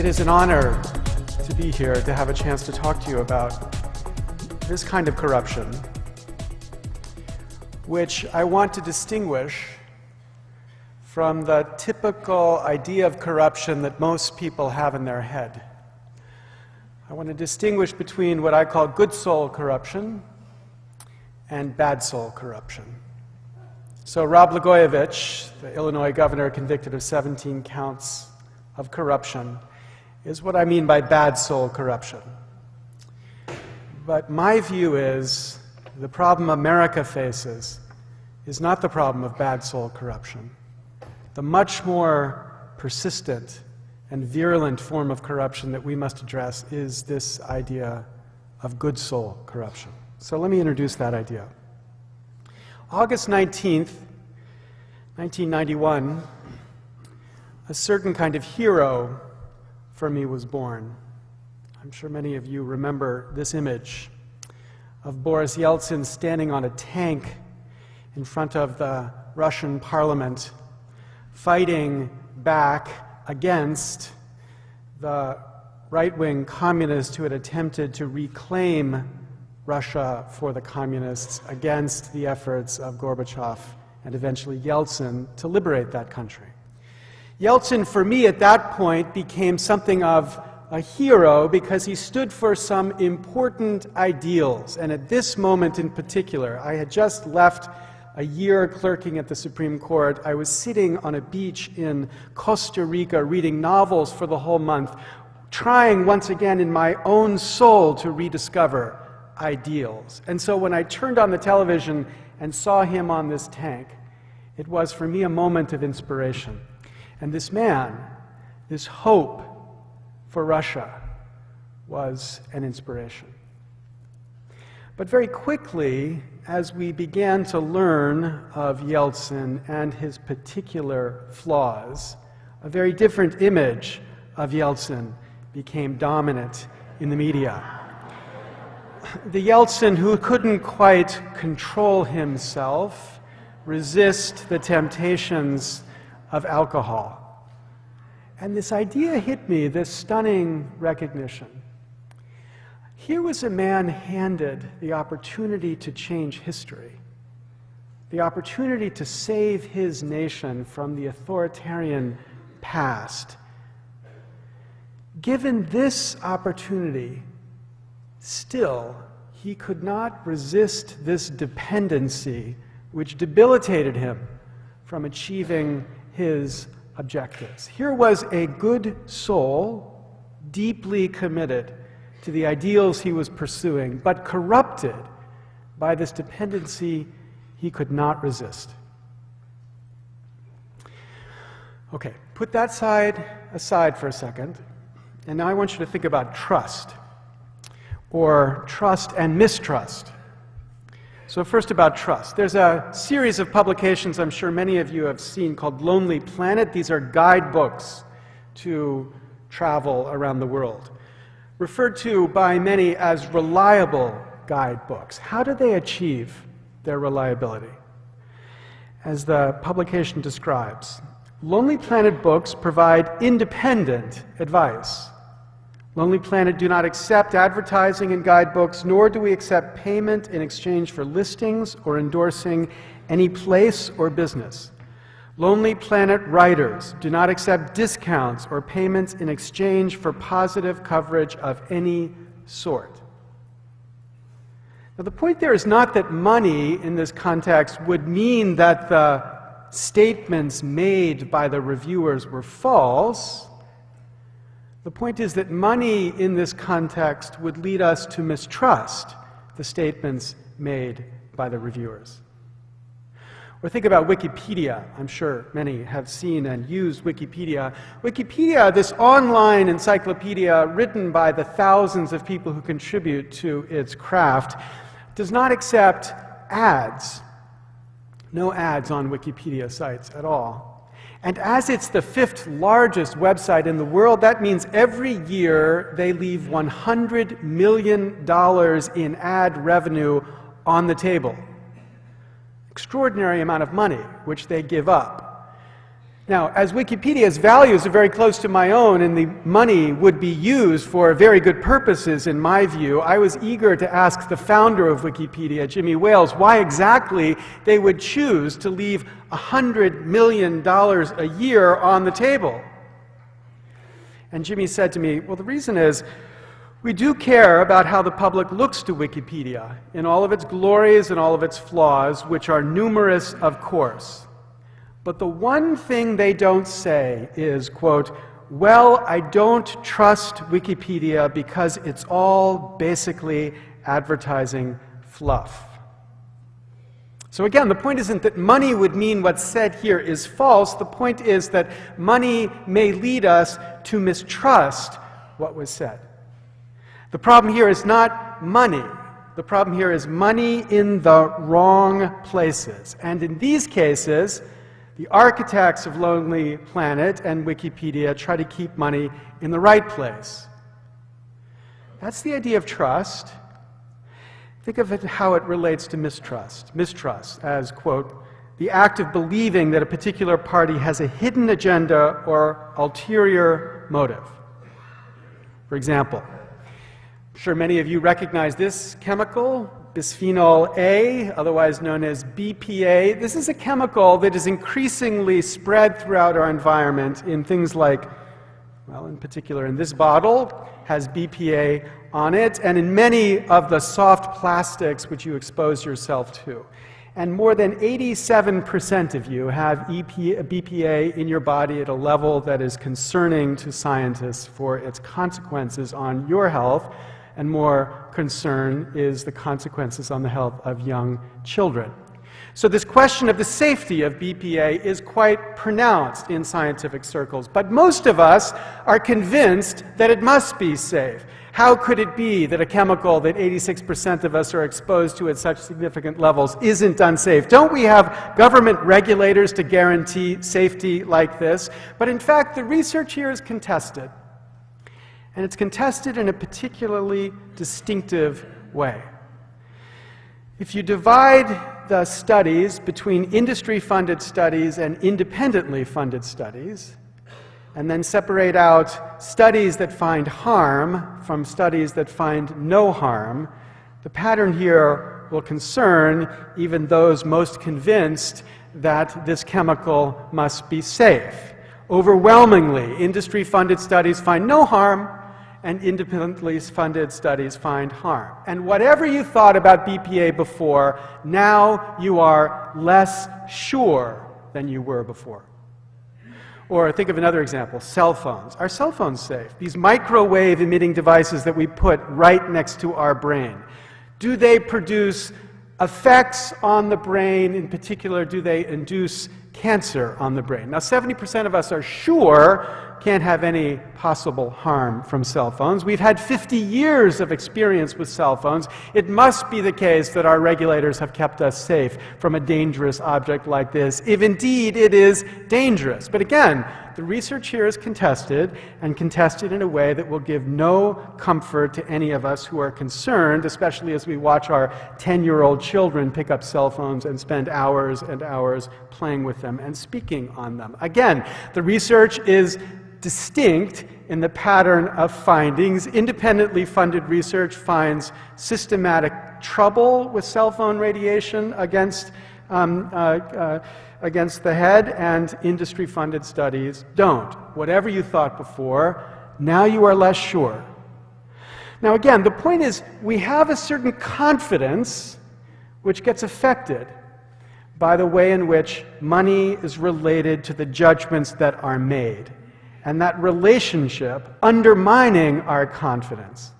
It is an honor to be here, to have a chance to talk to you about this kind of corruption, which I want to distinguish from the typical idea of corruption that most people have in their head. I want to distinguish between what I call good soul corruption and bad soul corruption. So Rod Blagojevich, the Illinois governor convicted of 17 counts of corruption, is what I mean by bad soul corruption. But my view is the problem America faces is not the problem of bad soul corruption. The much more persistent and virulent form of corruption that we must address is this idea of good soul corruption. So let me introduce that idea. August 19th, 1991, a certain kind of hero for me was born. I'm sure many of you remember this image of Boris Yeltsin standing on a tank in front of the Russian parliament, fighting back against the right-wing communists who had attempted to reclaim Russia for the communists against the efforts of Gorbachev and eventually Yeltsin to liberate that country. Yeltsin, for me at that point, became something of a hero because he stood for some important ideals. And at this moment in particular, I had just left a year clerking at the Supreme Court. I was sitting on a beach in Costa Rica reading novels for the whole month, trying once again in my own soul to rediscover ideals. And so when I turned on the television and saw him on this tank, it was for me a moment of inspiration. And this man, this hope for Russia, was an inspiration. But very quickly, as we began to learn of Yeltsin and his particular flaws, a very different image of Yeltsin became dominant in the media. The Yeltsin who couldn't quite control himself, resist the temptations of alcohol. And this idea hit me, this stunning recognition. Here was a man handed the opportunity to change history, the opportunity to save his nation from the authoritarian past. Given this opportunity, still, he could not resist this dependency which debilitated him from achieving his objectives. Here was a good soul, deeply committed to the ideals he was pursuing, but corrupted by this dependency he could not resist. Okay, put that side aside for a second, and now I want you to think about trust, or trust and mistrust. So first about trust. There's a series of publications I'm sure many of you have seen called Lonely Planet. These are guidebooks to travel around the world, referred to by many as reliable guidebooks. How do they achieve their reliability? As the publication describes, Lonely Planet books provide independent advice. Lonely Planet do not accept advertising in guidebooks, nor do we accept payment in exchange for listings or endorsing any place or business. Lonely Planet writers do not accept discounts or payments in exchange for positive coverage of any sort. Now, the point there is not that money in this context would mean that the statements made by the reviewers were false. The point is that money in this context would lead us to mistrust the statements made by the reviewers. Or think about Wikipedia. I'm sure many have seen and used Wikipedia. Wikipedia, this online encyclopedia written by the thousands of people who contribute to its craft, does not accept ads. No ads on Wikipedia sites at all. And as it's the 5th largest website in the world, that means every year they leave $100 million in ad revenue on the table. Extraordinary amount of money which they give up. Now, as Wikipedia's values are very close to my own and the money would be used for very good purposes in my view, I was eager to ask the founder of Wikipedia, Jimmy Wales, why exactly they would choose to leave $100 million a year on the table. And Jimmy said to me, well, the reason is we do care about how the public looks to Wikipedia in all of its glories and all of its flaws, which are numerous, of course. But the one thing they don't say is, quote, well, I don't trust Wikipedia because it's all basically advertising fluff. So again, the point isn't that money would mean what's said here is false. The point is that money may lead us to mistrust what was said. The problem here is not money. The problem here is money in the wrong places. And in these cases, the architects of Lonely Planet and Wikipedia try to keep money in the right place. That's the idea of trust. Think of it how it relates to mistrust. Mistrust as, quote, the act of believing that a particular party has a hidden agenda or ulterior motive. For example, I'm sure many of you recognize this chemical, bisphenol A, otherwise known as BPA. This is a chemical that is increasingly spread throughout our environment in things like, well, in particular in this bottle, has BPA on it, and in many of the soft plastics which you expose yourself to. And more than 87% of you have BPA in your body at a level that is concerning to scientists for its consequences on your health, and more concern is the consequences on the health of young children. So this question of the safety of BPA is quite pronounced in scientific circles, but most of us are convinced that it must be safe. How could it be that a chemical that 86% of us are exposed to at such significant levels isn't unsafe? Don't we have government regulators to guarantee safety like this? But in fact, the research here is contested. And it's contested in a particularly distinctive way. If you divide the studies between industry-funded studies and independently funded studies, and then separate out studies that find harm from studies that find no harm, the pattern here will concern even those most convinced that this chemical must be safe. Overwhelmingly, industry-funded studies find no harm, and independently funded studies find harm. And whatever you thought about BPA before, now you are less sure than you were before. Or think of another example, cell phones. Are cell phones safe? These microwave emitting devices that we put right next to our brain. Do they produce effects on the brain? In particular, do they induce cancer on the brain? Now, 70% of us are sure can't have any possible harm from cell phones. We've had 50 years of experience with cell phones. It must be the case that our regulators have kept us safe from a dangerous object like this, if indeed it is dangerous. But again, the research here is contested, and contested in a way that will give no comfort to any of us who are concerned, especially as we watch our 10-year-old children pick up cell phones and spend hours and hours playing with them and speaking on them. Again, the research is distinct in the pattern of findings. Independently funded research finds systematic trouble with cell phone radiation against the head, and industry-funded studies don't. Whatever you thought before, now you are less sure. Now again, the point is we have a certain confidence which gets affected by the way in which money is related to the judgments that are made. And that relationship, undermining our confidence,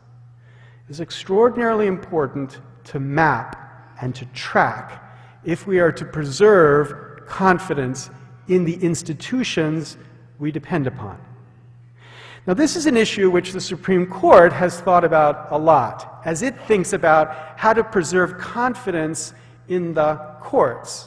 is extraordinarily important to map and to track if we are to preserve confidence in the institutions we depend upon. Now, this is an issue which the Supreme Court has thought about a lot, as it thinks about how to preserve confidence in the courts.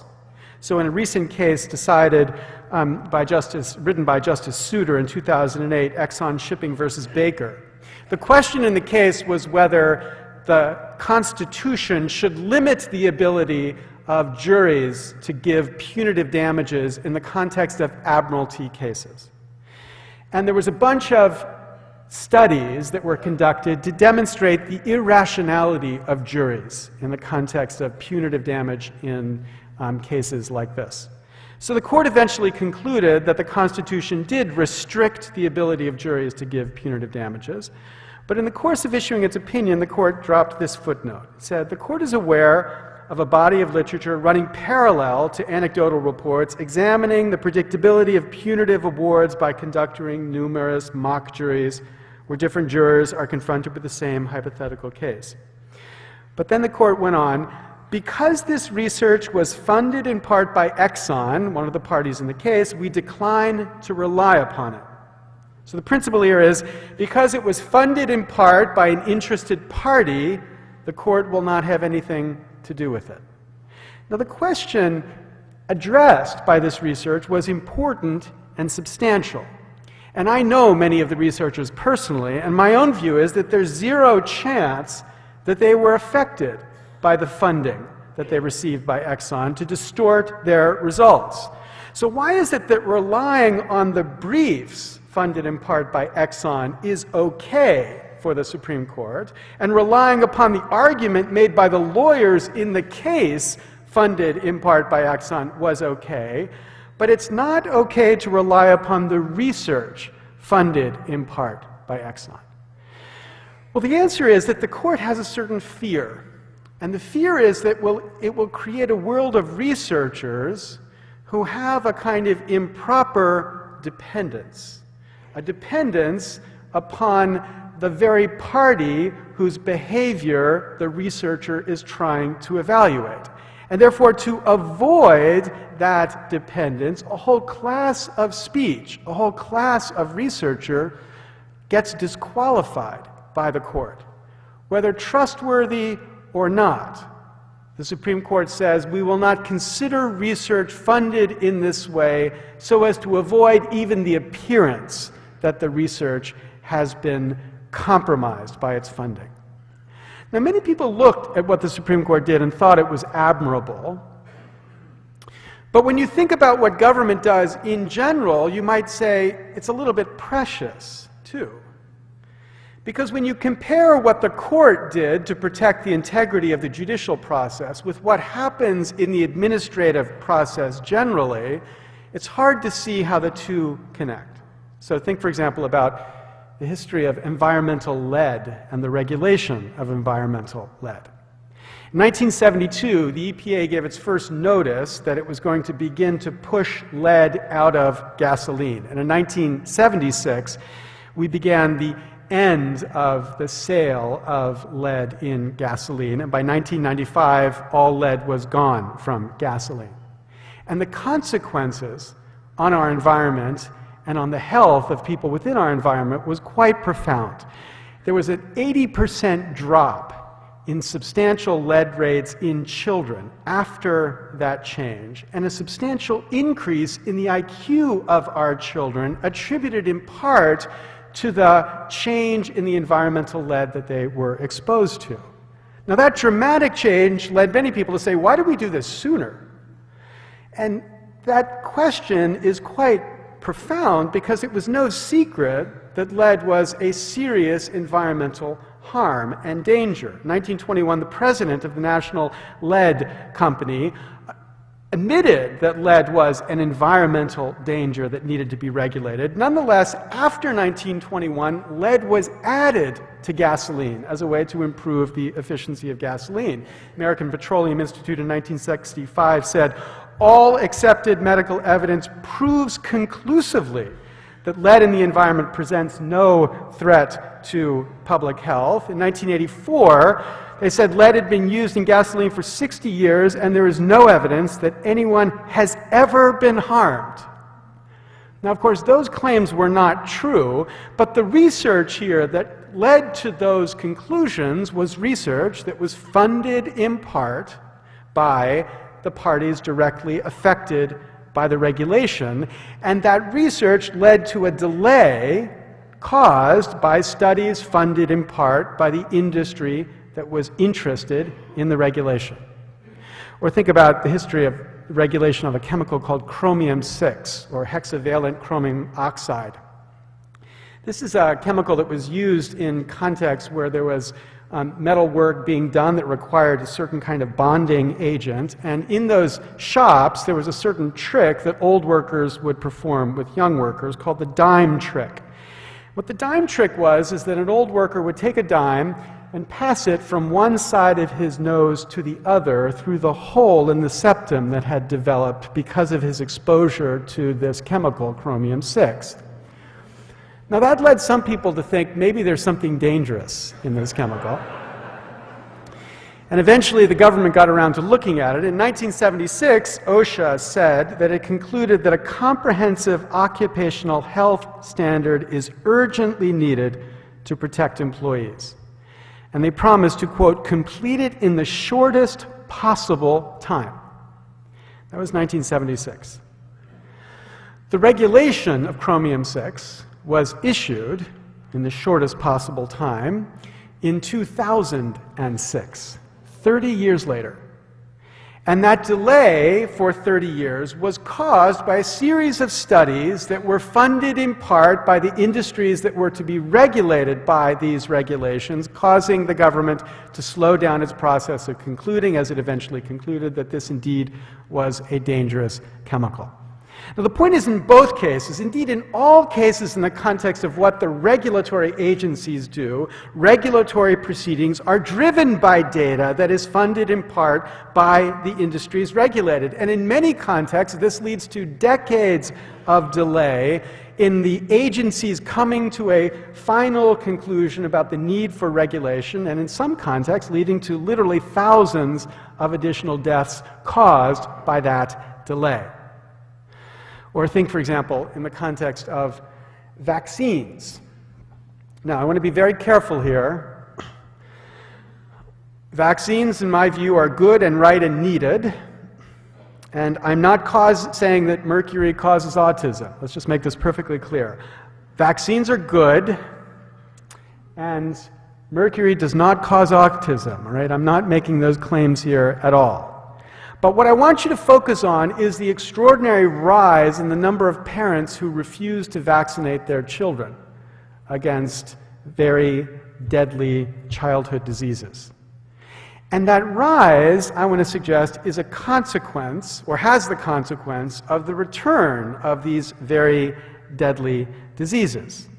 So in a recent case decided written by Justice Souter in 2008, Exxon Shipping versus Baker, the question in the case was whether the Constitution should limit the ability of juries to give punitive damages in the context of admiralty cases. And there was a bunch of studies that were conducted to demonstrate the irrationality of juries in the context of punitive damage in cases like this. So the court eventually concluded that the Constitution did restrict the ability of juries to give punitive damages. But in the course of issuing its opinion, the court dropped this footnote. It said, "The court is aware of a body of literature running parallel to anecdotal reports examining the predictability of punitive awards by conducting numerous mock juries where different jurors are confronted with the same hypothetical case." But then the court went on, "Because this research was funded in part by Exxon, one of the parties in the case, we decline to rely upon it." So the principle here is, because it was funded in part by an interested party, the court will not have anything to do with it. Now, the question addressed by this research was important and substantial. And I know many of the researchers personally, and my own view is that there's zero chance that they were affected by the funding that they received by Exxon to distort their results. So why is it that relying on the briefs funded in part by Exxon is okay for the Supreme Court, and relying upon the argument made by the lawyers in the case funded in part by Exxon was okay, but it's not okay to rely upon the research funded in part by Exxon? Well, the answer is that the court has a certain fear. And the fear is that it will create a world of researchers who have a kind of improper dependence, a dependence upon the very party whose behavior the researcher is trying to evaluate. And therefore, to avoid that dependence, a whole class of speech, a whole class of researcher gets disqualified by the court, whether trustworthy or not. The Supreme Court says we will not consider research funded in this way so as to avoid even the appearance that the research has been compromised by its funding. Now, many people looked at what the Supreme Court did and thought it was admirable. But when you think about what government does in general, you might say it's a little bit precious, too. Because when you compare what the court did to protect the integrity of the judicial process with what happens in the administrative process generally, it's hard to see how the two connect. So think, for example, about the history of environmental lead and the regulation of environmental lead. In 1972, the EPA gave its first notice that it was going to begin to push lead out of gasoline. And in 1976, we began the end of the sale of lead in gasoline, and by 1995 all lead was gone from gasoline. And the consequences on our environment and on the health of people within our environment was quite profound. There was an 80% drop in substantial lead rates in children after that change, and a substantial increase in the IQ of our children, attributed in part to the change in the environmental lead that they were exposed to. Now, that dramatic change led many people to say, why did we do this sooner? And that question is quite profound, because it was no secret that lead was a serious environmental harm and danger. In 1921, the president of the National Lead Company admitted that lead was an environmental danger that needed to be regulated. Nonetheless, after 1921, lead was added to gasoline as a way to improve the efficiency of gasoline. American Petroleum Institute in 1965 said, "All accepted medical evidence proves conclusively that lead in the environment presents no threat to public health." In 1984, they said lead had been used in gasoline for 60 years, and there is no evidence that anyone has ever been harmed. Now, of course, those claims were not true, but the research here that led to those conclusions was research that was funded in part by the parties directly affected by the regulation, and that research led to a delay caused by studies funded in part by the industry that was interested in the regulation. Or think about the history of regulation of a chemical called chromium-6, or hexavalent chromium oxide. This is a chemical that was used in contexts where there was metal work being done that required a certain kind of bonding agent, and in those shops there was a certain trick that old workers would perform with young workers called the dime trick. What the dime trick was is that an old worker would take a dime and pass it from one side of his nose to the other through the hole in the septum that had developed because of his exposure to this chemical, chromium-6. Now that led some people to think maybe there's something dangerous in this chemical. And eventually the government got around to looking at it. In 1976, OSHA said that it concluded that a comprehensive occupational health standard is urgently needed to protect employees. And they promised to, quote, complete it in the shortest possible time. That was 1976. The regulation of chromium-6 was issued in the shortest possible time in 2006, 30 years later. And that delay for 30 years was caused by a series of studies that were funded in part by the industries that were to be regulated by these regulations, causing the government to slow down its process of concluding, as it eventually concluded, that this indeed was a dangerous chemical. Now, the point is, in both cases, indeed in all cases in the context of what the regulatory agencies do, regulatory proceedings are driven by data that is funded in part by the industries regulated. And in many contexts, this leads to decades of delay in the agencies coming to a final conclusion about the need for regulation, and in some contexts leading to literally thousands of additional deaths caused by that delay. Or think, for example, in the context of vaccines. Now, I want to be very careful here. Vaccines, in my view, are good and right and needed. And I'm not saying that mercury causes autism. Let's just make this perfectly clear. Vaccines are good, and mercury does not cause autism, all right? I'm not making those claims here at all. But what I want you to focus on is the extraordinary rise in the number of parents who refuse to vaccinate their children against very deadly childhood diseases. And that rise, I want to suggest, is a consequence, or has the consequence, of the return of these very deadly diseases.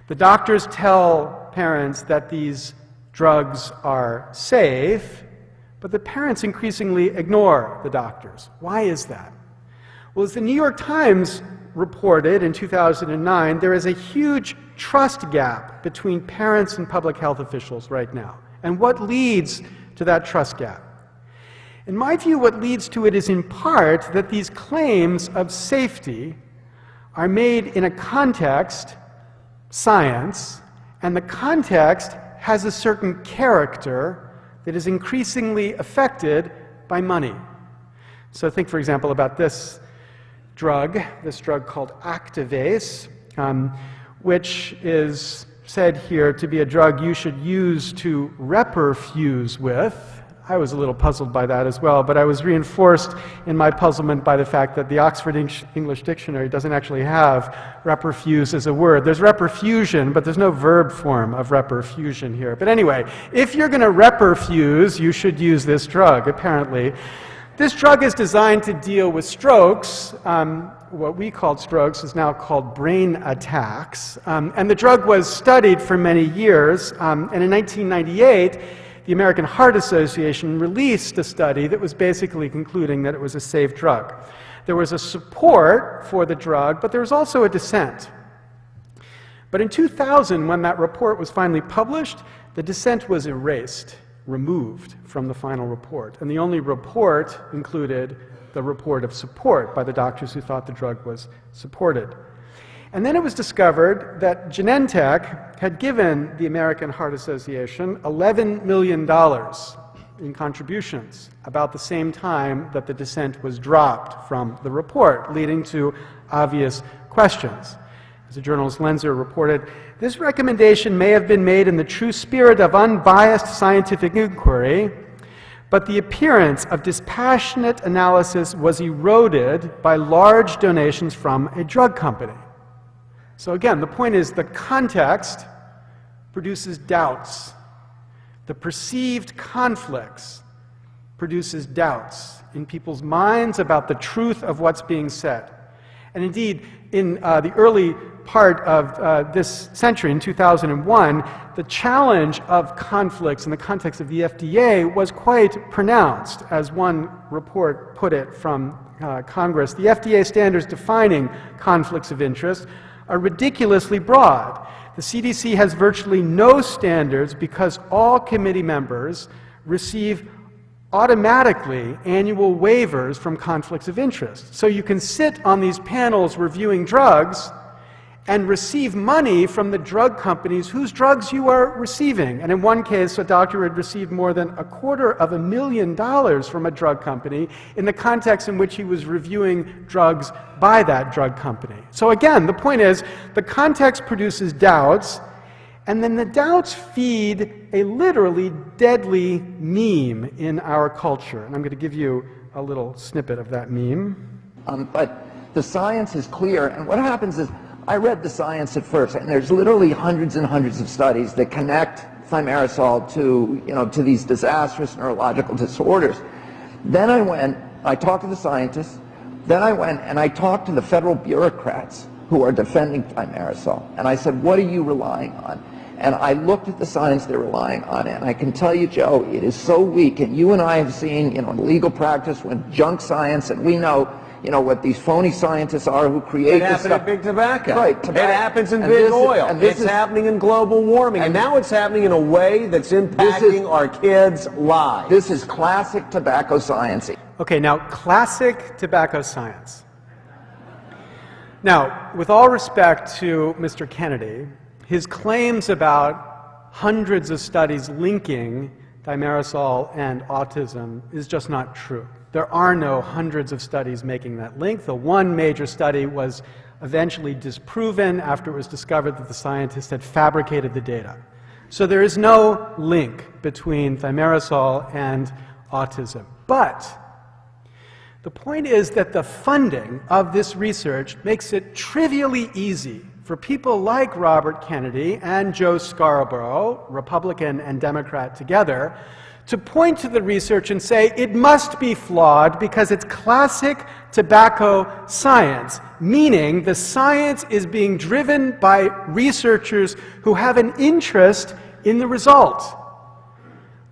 The doctors tell parents that these drugs are safe, but the parents increasingly ignore the doctors. Why is that? Well, as the New York Times reported in 2009, there is a huge trust gap between parents and public health officials right now. And what leads to that trust gap? In my view, what leads to it is in part that these claims of safety are made in a context, science, and the context has a certain character that is increasingly affected by money. So think, for example, about this drug called Activase, which is said here to be a drug you should use to reperfuse with. I was a little puzzled by that as well, but I was reinforced in my puzzlement by the fact that the Oxford English Dictionary doesn't actually have reperfuse as a word. There's reperfusion, but there's no verb form of reperfusion here. But anyway, if you're going to reperfuse, you should use this drug, apparently. This drug is designed to deal with strokes. What we called strokes is now called brain attacks. And the drug was studied for many years, and in 1998, the American Heart Association released a study that was basically concluding that it was a safe drug. There was a support for the drug, but there was also a dissent. But in 2000, when that report was finally published, the dissent was erased, removed from the final report. And the only report included the report of support by the doctors who thought the drug was supported. And then it was discovered that Genentech had given the American Heart Association $11 million in contributions about the same time that the dissent was dropped from the report, leading to obvious questions. As the journalist Lenzer reported, this recommendation may have been made in the true spirit of unbiased scientific inquiry, But the appearance of dispassionate analysis was eroded by large donations from a drug company. So again, the point is the context produces doubts. The perceived conflicts produces doubts in people's minds about the truth of what's being said. And indeed, in the early part of this century, in 2001, the challenge of conflicts in the context of the FDA was quite pronounced. As one report put it from Congress, the FDA standards defining conflicts of interest are ridiculously broad. The CDC has virtually no standards because all committee members receive automatically annual waivers from conflicts of interest. So you can sit on these panels reviewing drugs and receive money from the drug companies whose drugs you are receiving. And in one case, a doctor had received more than $250,000 from a drug company in the context in which he was reviewing drugs by that drug company. So again, the point is, the context produces doubts, and then the doubts feed a literally deadly meme in our culture. And I'm going to give you a little snippet of that meme. But the science is clear, and what happens is, I read the science at first, and there's literally hundreds and hundreds of studies that connect thimerosal to these disastrous neurological disorders. Then I talked to the scientists, then I went and I talked to the federal bureaucrats who are defending thimerosal, and I said, what are you relying on? And I looked at the science they're relying on, and I can tell you, Joe, it is so weak, and you and I have seen, legal practice with junk science, and we know what these phony scientists are who create this stuff. It happened in big tobacco. Right. It happens in big oil. It's happening in global warming. And now it's happening in a way that's impacting our kids' lives. This is classic tobacco science. Okay, now, classic tobacco science. Now, with all respect to Mr. Kennedy, his claims about hundreds of studies linking thimerosal and autism is just not true. There are no hundreds of studies making that link. The one major study was eventually disproven after it was discovered that the scientists had fabricated the data. So there is no link between thimerosal and autism. But the point is that the funding of this research makes it trivially easy for people like Robert Kennedy and Joe Scarborough, Republican and Democrat together, to point to the research and say it must be flawed because it's classic tobacco science, meaning the science is being driven by researchers who have an interest in the result,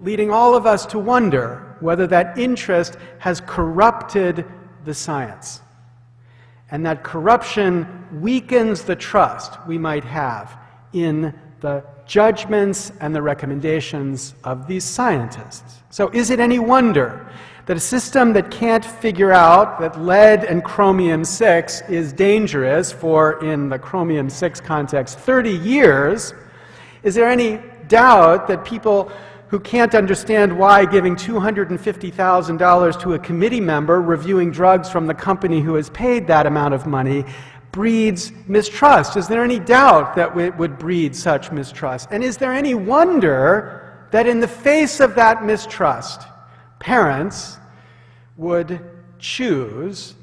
leading all of us to wonder whether that interest has corrupted the science. And that corruption weakens the trust we might have in the judgments and the recommendations of these scientists. So is it any wonder that a system that can't figure out that lead and chromium-6 is dangerous for, in the chromium-6 context, 30 years, is there any doubt that people who can't understand why giving $250,000 to a committee member reviewing drugs from the company who has paid that amount of money breeds mistrust? Is there any doubt that it would breed such mistrust? And is there any wonder that in the face of that mistrust, parents would choose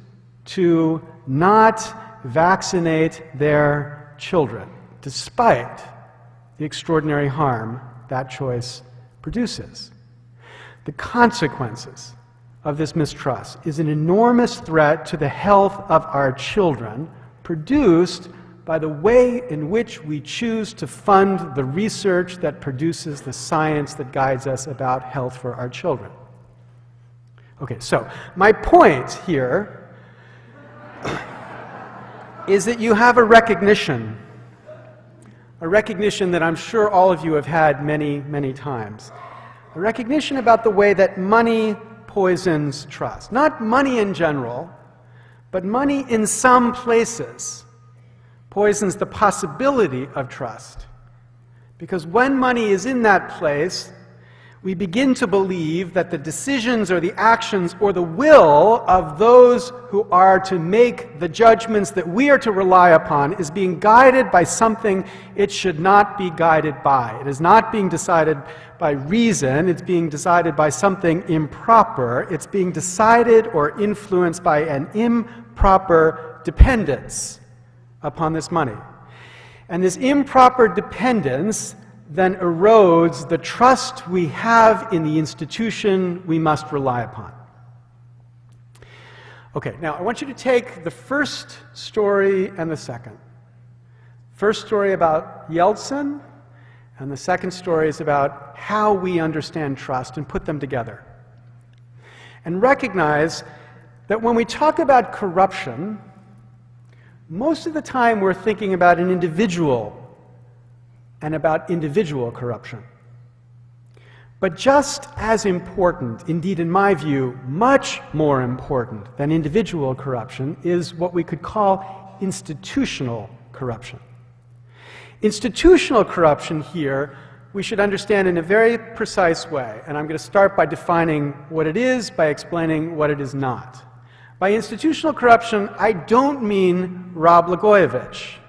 to not vaccinate their children, despite the extraordinary harm that choice produces? The consequences of this mistrust is an enormous threat to the health of our children, produced by the way in which we choose to fund the research that produces the science that guides us about health for our children. Okay, so my point here is that you have a recognition that I'm sure all of you have had many, many times. A recognition about the way that money poisons trust. Not money in general, but money in some places poisons the possibility of trust. Because when money is in that place, we begin to believe that the decisions or the actions or the will of those who are to make the judgments that we are to rely upon is being guided by something it should not be guided by. It is not being decided by reason, it's being decided by something improper. It's being decided or influenced by an improper dependence upon this money. And this improper dependence then erodes the trust we have in the institution we must rely upon. Okay, now I want you to take the first story and the second. First story about Yeltsin, and the second story is about how we understand trust, and put them together. And recognize that when we talk about corruption, most of the time we're thinking about an individual and about individual corruption. But just as important, indeed in my view, much more important than individual corruption is what we could call institutional corruption. Institutional corruption here we should understand in a very precise way, and I'm going to start by defining what it is, by explaining what it is not. By institutional corruption, I don't mean Rob Blagojevich.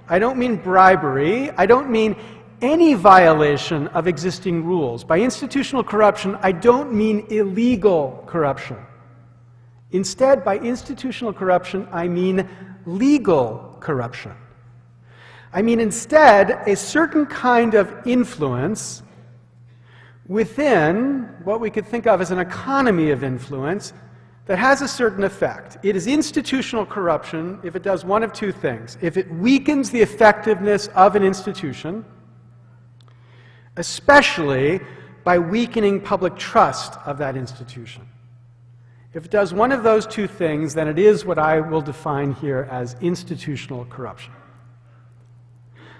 I don't mean bribery. I don't mean any violation of existing rules. By institutional corruption, I don't mean illegal corruption. Instead, by institutional corruption, I mean legal corruption. I mean instead a certain kind of influence within what we could think of as an economy of influence that has a certain effect. It is institutional corruption if it does one of two things. If it weakens the effectiveness of an institution, especially by weakening public trust of that institution. If it does one of those two things, then it is what I will define here as institutional corruption.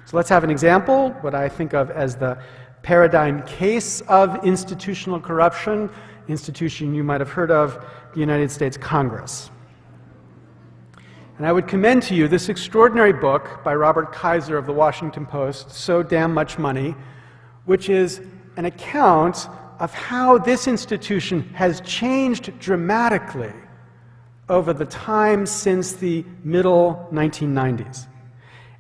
So let's have an example, what I think of as the paradigm case of institutional corruption, institution you might have heard of, the United States Congress. And I would commend to you this extraordinary book by Robert Kaiser of the Washington Post, So Damn Much Money, which is an account of how this institution has changed dramatically over the time since the middle 1990s.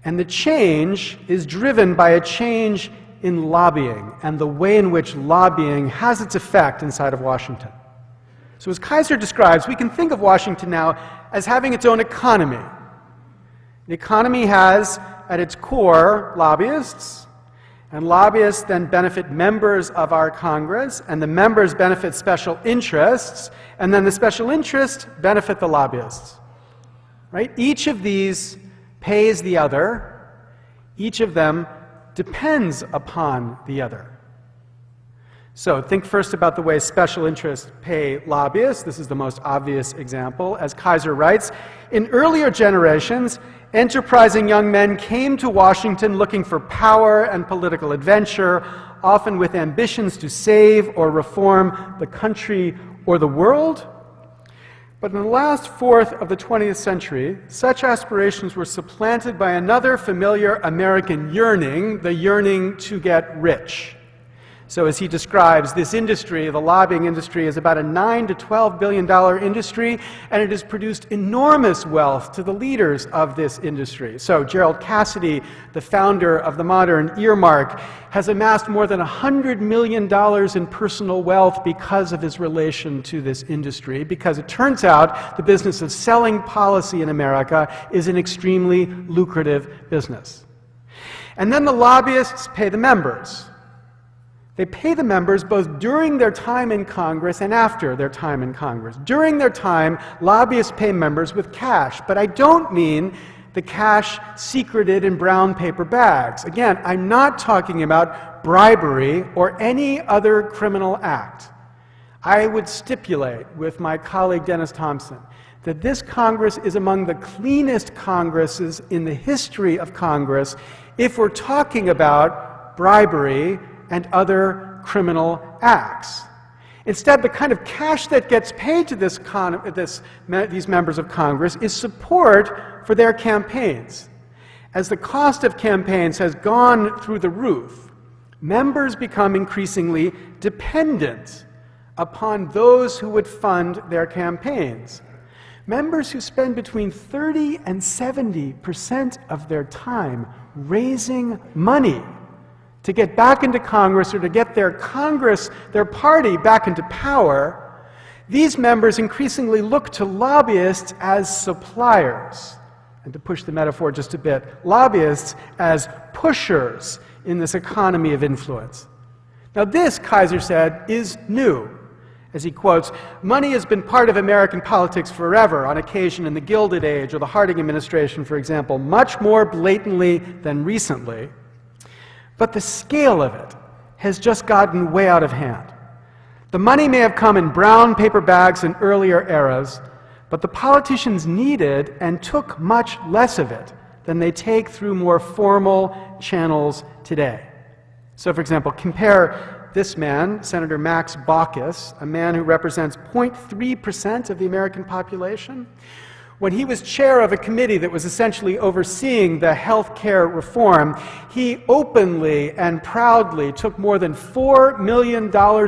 And the change is driven by a change in lobbying and the way in which lobbying has its effect inside of Washington. So as Kaiser describes, we can think of Washington now as having its own economy. The economy has, at its core, lobbyists, and lobbyists then benefit members of our Congress, and the members benefit special interests, and then the special interests benefit the lobbyists. Right? Each of these pays the other. Each of them depends upon the other. So think first about the way special interests pay lobbyists. This is the most obvious example. As Kaiser writes, in earlier generations, enterprising young men came to Washington looking for power and political adventure, often with ambitions to save or reform the country or the world. But in the last fourth of the 20th century, such aspirations were supplanted by another familiar American yearning, the yearning to get rich. So as he describes, this industry, the lobbying industry, is about a $9 to $12 billion industry, and it has produced enormous wealth to the leaders of this industry. So Gerald Cassidy, the founder of the modern earmark, has amassed more than $100 million in personal wealth because of his relation to this industry, because it turns out the business of selling policy in America is an extremely lucrative business. And then the lobbyists pay the members. They pay the members both during their time in Congress and after their time in Congress. During their time, lobbyists pay members with cash, but I don't mean the cash secreted in brown paper bags. Again, I'm not talking about bribery or any other criminal act. I would stipulate with my colleague Dennis Thompson that this Congress is among the cleanest Congresses in the history of Congress if we're talking about bribery and other criminal acts. Instead, the kind of cash that gets paid to these members of Congress is support for their campaigns. As the cost of campaigns has gone through the roof, members become increasingly dependent upon those who would fund their campaigns. Members who spend between 30 and 70% of their time raising money to get back into Congress or to get their party back into power, these members increasingly look to lobbyists as suppliers. And to push the metaphor just a bit, lobbyists as pushers in this economy of influence. Now this, Kaiser said, is new. As he quotes, money has been part of American politics forever, on occasion in the Gilded Age or the Harding administration, for example, much more blatantly than recently. But the scale of it has just gotten way out of hand. The money may have come in brown paper bags in earlier eras, but the politicians needed and took much less of it than they take through more formal channels today. So, for example, compare this man, Senator Max Baucus, a man who represents 0.3% of the American population. When he was chair of a committee that was essentially overseeing the health care reform, he openly and proudly took more than $4 million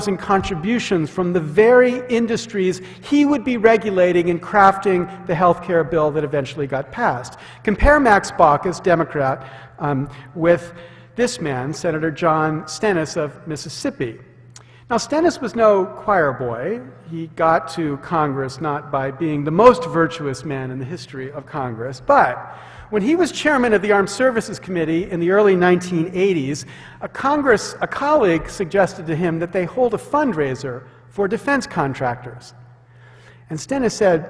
in contributions from the very industries he would be regulating and crafting the health care bill that eventually got passed. Compare Max Baucus, Democrat, with this man, Senator John Stennis of Mississippi. Now, Stennis was no choir boy. He got to Congress not by being the most virtuous man in the history of Congress, but when he was chairman of the Armed Services Committee in the early 1980s, a colleague suggested to him that they hold a fundraiser for defense contractors. And Stennis said,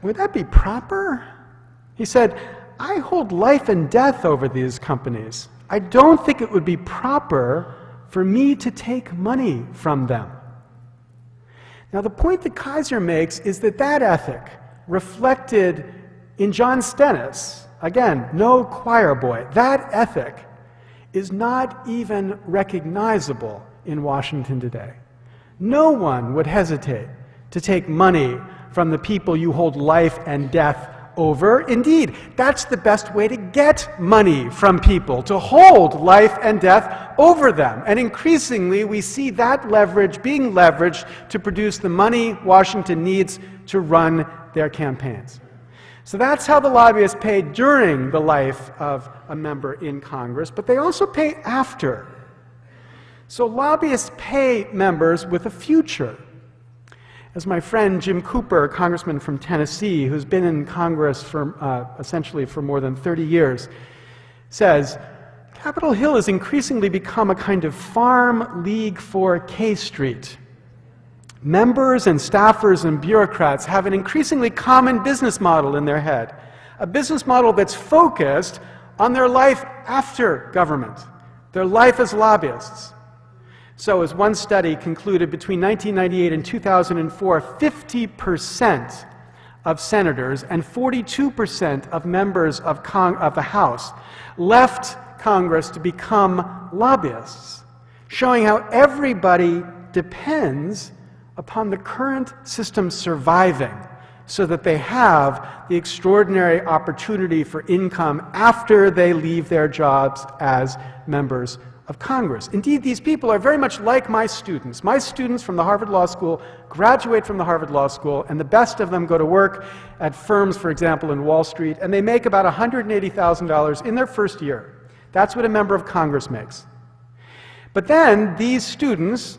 "Would that be proper?" He said, "I hold life and death over these companies. I don't think it would be proper for me to take money from them." Now, the point that Kaiser makes is that that ethic reflected in John Stennis, again, no choir boy, that ethic is not even recognizable in Washington today. No one would hesitate to take money from the people you hold life and death over. Indeed, that's the best way to get money from people, to hold life and death over them. And increasingly, we see that leverage being leveraged to produce the money Washington needs to run their campaigns. So that's how the lobbyists pay during the life of a member in Congress, but they also pay after. So lobbyists pay members with a future. As my friend Jim Cooper, a congressman from Tennessee, who's been in Congress for essentially for more than 30 years, says, Capitol Hill has increasingly become a kind of farm league for K Street. Members and staffers and bureaucrats have an increasingly common business model in their head, a business model that's focused on their life after government, their life as lobbyists. So, as one study concluded, between 1998 and 2004, 50% of senators and 42% of members of the House left Congress to become lobbyists, showing how everybody depends upon the current system surviving so that they have the extraordinary opportunity for income after they leave their jobs as members of Congress. Indeed, these people are very much like my students. My students from the Harvard Law School graduate from the Harvard Law School, and the best of them go to work at firms, for example, in Wall Street, and they make about $180,000 in their first year. That's what a member of Congress makes. But then these students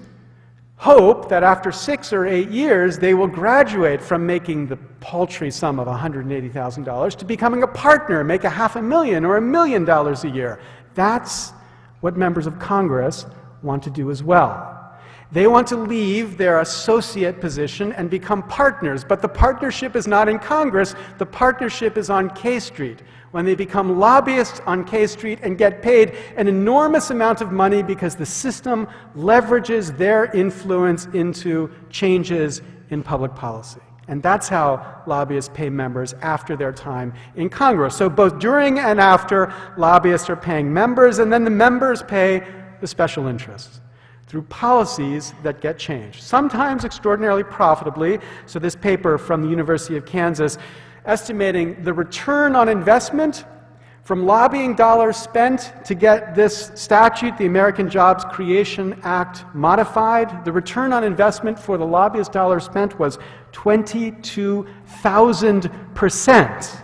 hope that after 6 or 8 years, they will graduate from making the paltry sum of $180,000 to becoming a partner, make $500,000 or $1 million a year. That's what members of Congress want to do as well. They want to leave their associate position and become partners, but the partnership is not in Congress, the partnership is on K Street, when they become lobbyists on K Street and get paid an enormous amount of money because the system leverages their influence into changes in public policy. And that's how lobbyists pay members after their time in Congress. So both during and after, lobbyists are paying members, and then the members pay the special interests through policies that get changed, sometimes extraordinarily profitably. So this paper from the University of Kansas estimating the return on investment From lobbying dollars spent to get this statute, the American Jobs Creation Act, modified, the return on investment for the lobbyist dollars spent was 22,000%.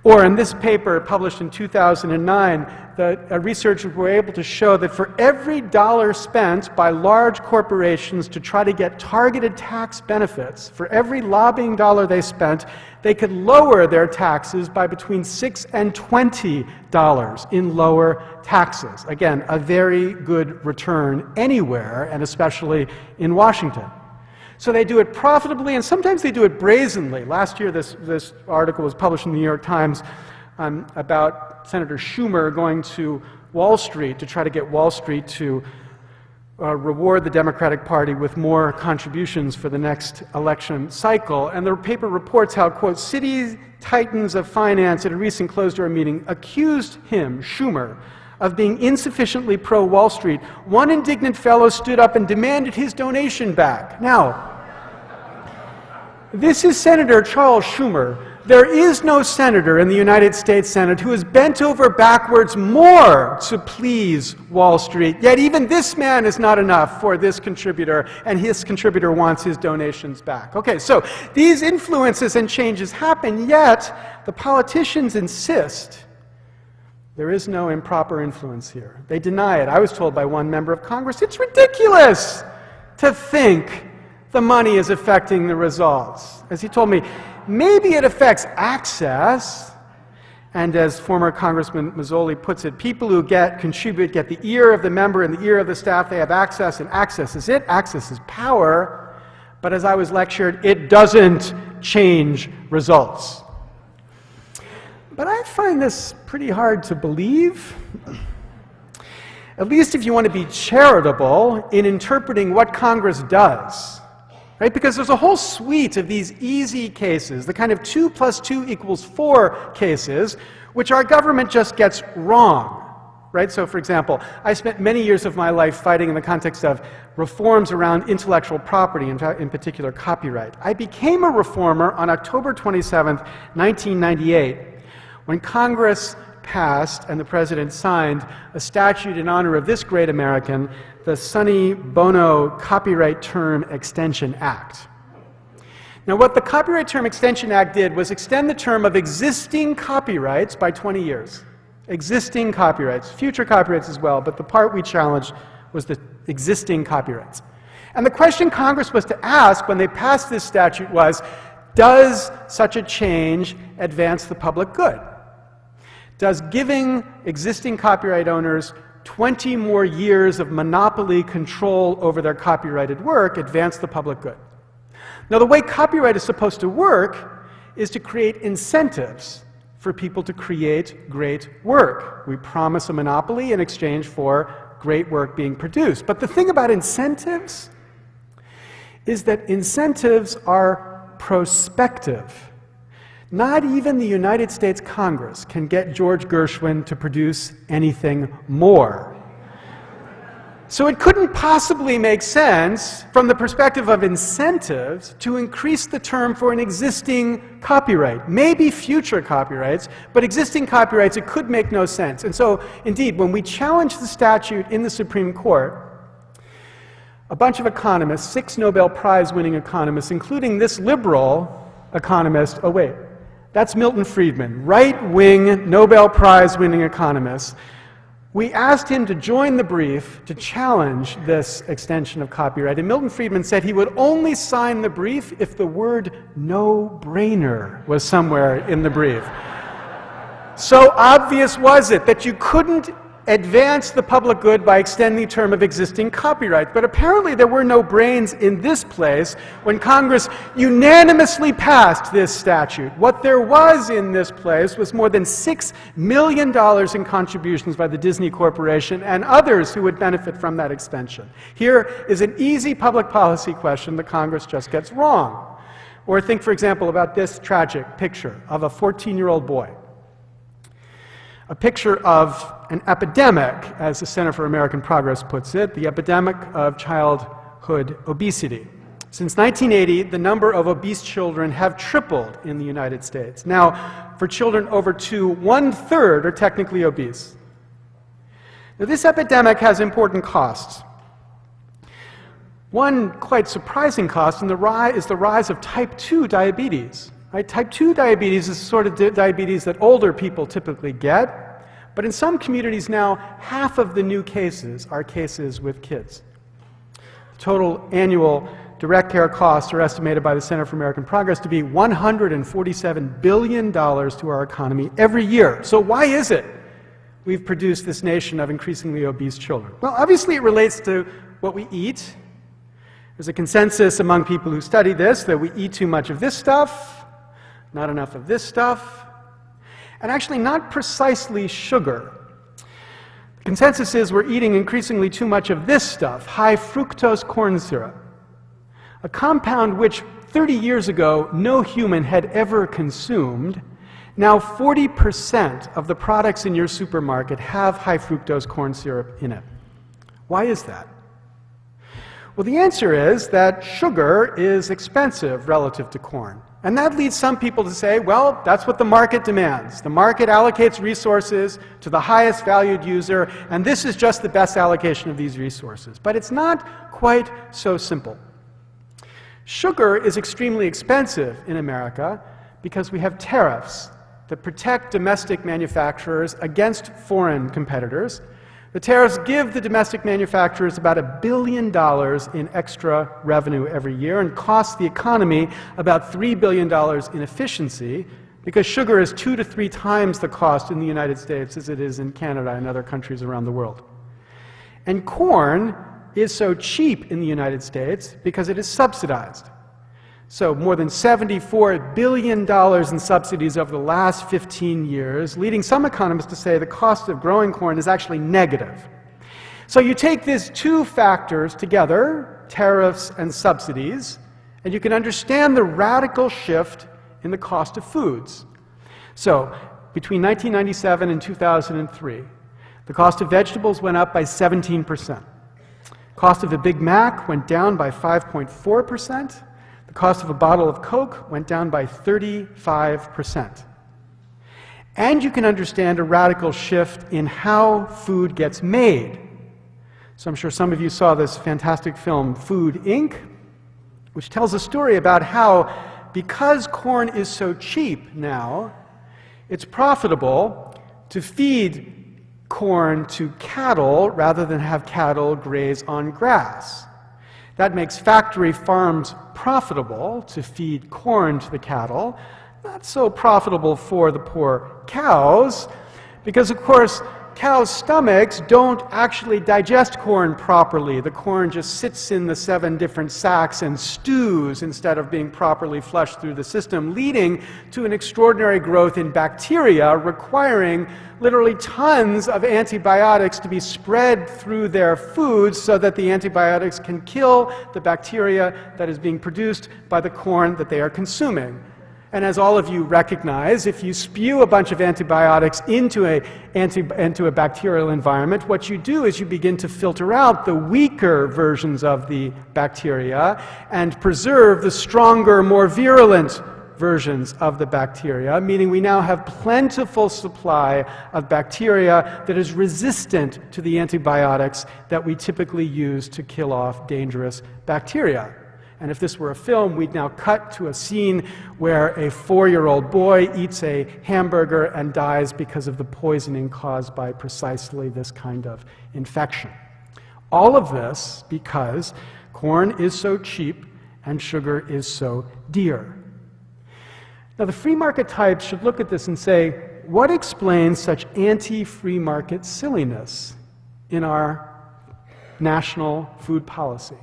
Or in this paper published in 2009, researchers were able to show that for every dollar spent by large corporations to try to get targeted tax benefits, for every lobbying dollar they spent, they could lower their taxes by between $6 and $20 in lower taxes. Again, a very good return anywhere, and especially in Washington. So they do it profitably, and sometimes they do it brazenly. Last year, this article was published in the New York Times about Senator Schumer going to Wall Street to try to get Wall Street to reward the Democratic Party with more contributions for the next election cycle. And the paper reports how, quote, city titans of finance at a recent closed-door meeting accused him, Schumer, of being insufficiently pro-Wall Street. One indignant fellow stood up and demanded his donation back. Now, this is Senator Charles Schumer. There is no senator in the United States Senate who has bent over backwards more to please Wall Street. Yet even this man is not enough for this contributor, and his contributor wants his donations back. Okay, so these influences and changes happen, yet the politicians insist there is no improper influence here. They deny it. I was told by one member of Congress, it's ridiculous to think the money is affecting the results. As he told me, maybe it affects access, and as former Congressman Mazzoli puts it, people who contribute get the ear of the member and the ear of the staff. They have access, and access is it. Access is power. But as I was lectured, it doesn't change results. But I find this pretty hard to believe, at least if you want to be charitable in interpreting what Congress does. Right? Because there's a whole suite of these easy cases, the kind of 2 + 2 = 4 cases, which our government just gets wrong. Right? So, for example, I spent many years of my life fighting in the context of reforms around intellectual property, in particular copyright. I became a reformer on October 27th, 1998, when Congress passed and the President signed a statute in honor of this great American, the Sonny Bono Copyright Term Extension Act. Now, what the Copyright Term Extension Act did was extend the term of existing copyrights by 20 years. Existing copyrights, future copyrights as well, but the part we challenged was the existing copyrights. And the question Congress was to ask when they passed this statute was, does such a change advance the public good? Does giving existing copyright owners 20 more years of monopoly control over their copyrighted work advance the public good? Now, the way copyright is supposed to work is to create incentives for people to create great work. We promise a monopoly in exchange for great work being produced. But the thing about incentives is that incentives are prospective. Not even the United States Congress can get George Gershwin to produce anything more. So it couldn't possibly make sense, from the perspective of incentives, to increase the term for an existing copyright. Maybe future copyrights, but existing copyrights, it could make no sense. And so, indeed, when we challenged the statute in the Supreme Court, a bunch of economists, 6 Nobel Prize-winning economists, including this liberal economist, oh wait, that's Milton Friedman, right-wing Nobel Prize-winning economist. We asked him to join the brief to challenge this extension of copyright, and Milton Friedman said he would only sign the brief if the word no-brainer was somewhere in the brief. So obvious was it that you couldn't advance the public good by extending the term of existing copyright. But apparently there were no brains in this place when Congress unanimously passed this statute. What there was in this place was more than $6 million in contributions by the Disney Corporation and others who would benefit from that extension. Here is an easy public policy question that Congress just gets wrong. Or think, for example, about this tragic picture of a 14-year-old boy. A picture of an epidemic, as the Center for American Progress puts it, the epidemic of childhood obesity. Since 1980, the number of obese children have tripled in the United States. Now, for children over 2, 1/3 are technically obese. Now, this epidemic has important costs. One quite surprising cost is the rise of type 2 diabetes. Right? Type 2 diabetes is the sort of diabetes that older people typically get, but in some communities now, half of the new cases are cases with kids. Total annual direct care costs are estimated by the Center for American Progress to be $147 billion to our economy every year. So why is it we've produced this nation of increasingly obese children? Well, obviously it relates to what we eat. There's a consensus among people who study this that we eat too much of this stuff, not enough of this stuff, and actually not precisely sugar. The consensus is we're eating increasingly too much of this stuff, high fructose corn syrup, a compound which 30 years ago no human had ever consumed. Now 40% of the products in your supermarket have high fructose corn syrup in it. Why is that? Well, the answer is that sugar is expensive relative to corn. And that leads some people to say, well, that's what the market demands. The market allocates resources to the highest valued user, and this is just the best allocation of these resources. But it's not quite so simple. Sugar is extremely expensive in America because we have tariffs that protect domestic manufacturers against foreign competitors. The tariffs give the domestic manufacturers about $1 billion in extra revenue every year and cost the economy about $3 billion in efficiency, because sugar is 2 to 3 times the cost in the United States as it is in Canada and other countries around the world. And corn is so cheap in the United States because it is subsidized. So more than $74 billion in subsidies over the last 15 years, leading some economists to say the cost of growing corn is actually negative. So you take these two factors together, tariffs and subsidies, and you can understand the radical shift in the cost of foods. So between 1997 and 2003, the cost of vegetables went up by 17%. Cost of a Big Mac went down by 5.4%. The cost of a bottle of Coke went down by 35%. And you can understand a radical shift in how food gets made. So I'm sure some of you saw this fantastic film, Food, Inc., which tells a story about how, because corn is so cheap now, it's profitable to feed corn to cattle rather than have cattle graze on grass. That makes factory farms profitable to feed corn to the cattle, not so profitable for the poor cows, because, of course, cows' stomachs don't actually digest corn properly. The corn just sits in the 7 different sacks and stews instead of being properly flushed through the system, leading to an extraordinary growth in bacteria, requiring literally tons of antibiotics to be spread through their foods so that the antibiotics can kill the bacteria that is being produced by the corn that they are consuming. And as all of you recognize, if you spew a bunch of antibiotics into a bacterial environment, what you do is you begin to filter out the weaker versions of the bacteria and preserve the stronger, more virulent versions of the bacteria, meaning we now have plentiful supply of bacteria that is resistant to the antibiotics that we typically use to kill off dangerous bacteria. And if this were a film, we'd now cut to a scene where a 4-year-old boy eats a hamburger and dies because of the poisoning caused by precisely this kind of infection. All of this because corn is so cheap and sugar is so dear. Now, the free market types should look at this and say, what explains such anti-free market silliness in our national food policy?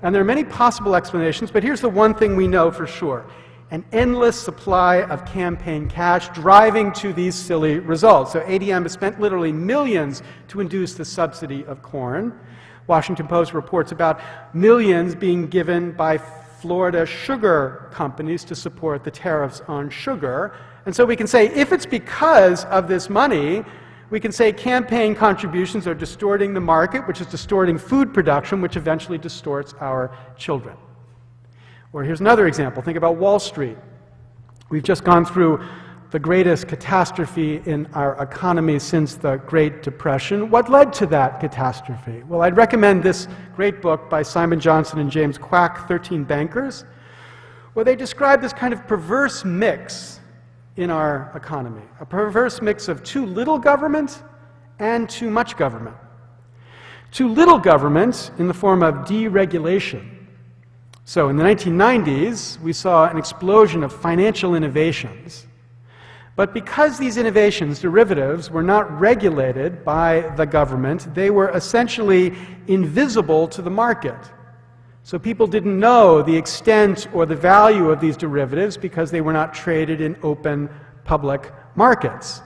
And there are many possible explanations, but here's the one thing we know for sure. An endless supply of campaign cash driving to these silly results. So ADM has spent literally millions to induce the subsidy of corn. Washington Post reports about millions being given by Florida sugar companies to support the tariffs on sugar. And so we can say, if it's because of this money, we can say campaign contributions are distorting the market, which is distorting food production, which eventually distorts our children. Or here's another example. Think about Wall Street. We've just gone through the greatest catastrophe in our economy since the Great Depression. What led to that catastrophe? Well, I'd recommend this great book by Simon Johnson and James Quack, 13 Bankers, where they describe this kind of perverse mix in our economy, a perverse mix of too little government and too much government. Too little government in the form of deregulation. So in the 1990s, we saw an explosion of financial innovations. But because these innovations, derivatives, were not regulated by the government, they were essentially invisible to the market. So people didn't know the extent or the value of these derivatives because they were not traded in open public markets.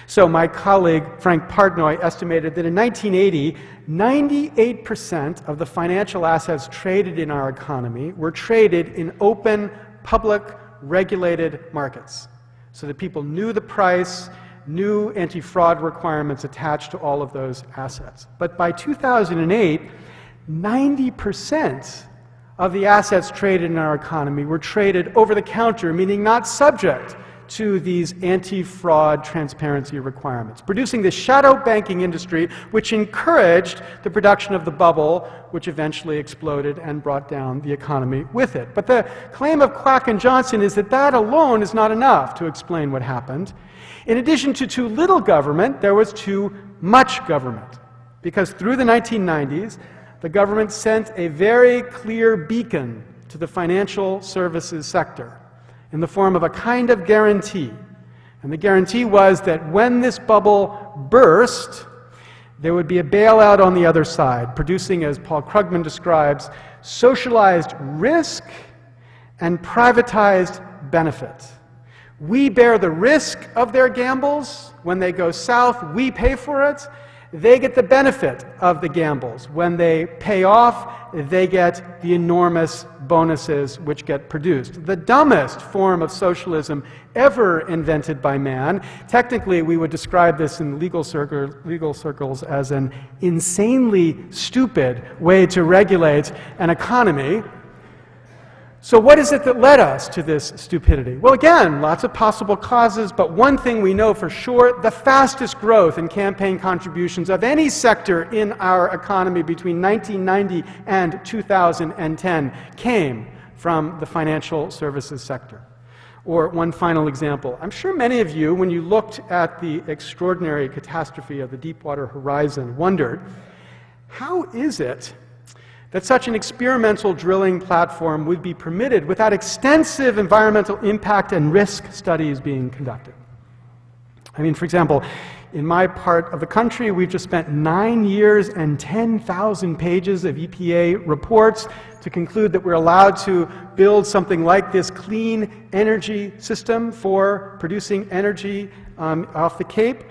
So my colleague Frank Partnoy estimated that in 1980, 98% of the financial assets traded in our economy were traded in open, public, regulated markets, so that people knew the price, knew anti-fraud requirements attached to all of those assets. But by 2008, 90% of the assets traded in our economy were traded over the counter, meaning not subject to these anti-fraud transparency requirements, producing the shadow banking industry, which encouraged the production of the bubble, which eventually exploded and brought down the economy with it. But the claim of Quack and Johnson is that that alone is not enough to explain what happened. In addition to too little government, there was too much government, because through the 1990s, the government sent a very clear beacon to the financial services sector in the form of a kind of guarantee. And the guarantee was that when this bubble burst, there would be a bailout on the other side, producing, as Paul Krugman describes, socialized risk and privatized benefit. We bear the risk of their gambles. When they go south, we pay for it. They get the benefit of the gambles. When they pay off, they get the enormous bonuses which get produced. The dumbest form of socialism ever invented by man. Technically, we would describe this in legal circles as an insanely stupid way to regulate an economy. So what is it that led us to this stupidity? Well, again, lots of possible causes, but one thing we know for sure: the fastest growth in campaign contributions of any sector in our economy between 1990 and 2010 came from the financial services sector. Or one final example. I'm sure many of you, when you looked at the extraordinary catastrophe of the Deepwater Horizon, wondered, how is it that such an experimental drilling platform would be permitted without extensive environmental impact and risk studies being conducted? I mean, for example, in my part of the country, we've just spent 9 years and 10,000 pages of EPA reports to conclude that we're allowed to build something like this clean energy system for producing energy off the Cape.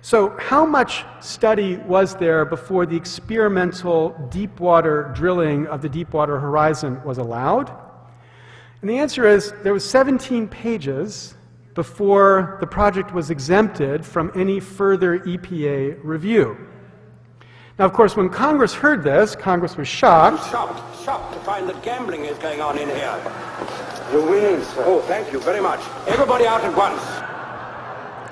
So how much study was there before the experimental deepwater drilling of the Deepwater Horizon was allowed? And the answer is there was 17 pages before the project was exempted from any further EPA review. Now, of course, when Congress heard this, Congress was shocked. Shocked to find that gambling is going on in here. You're winning, sir. Oh, thank you very much. Everybody out at once.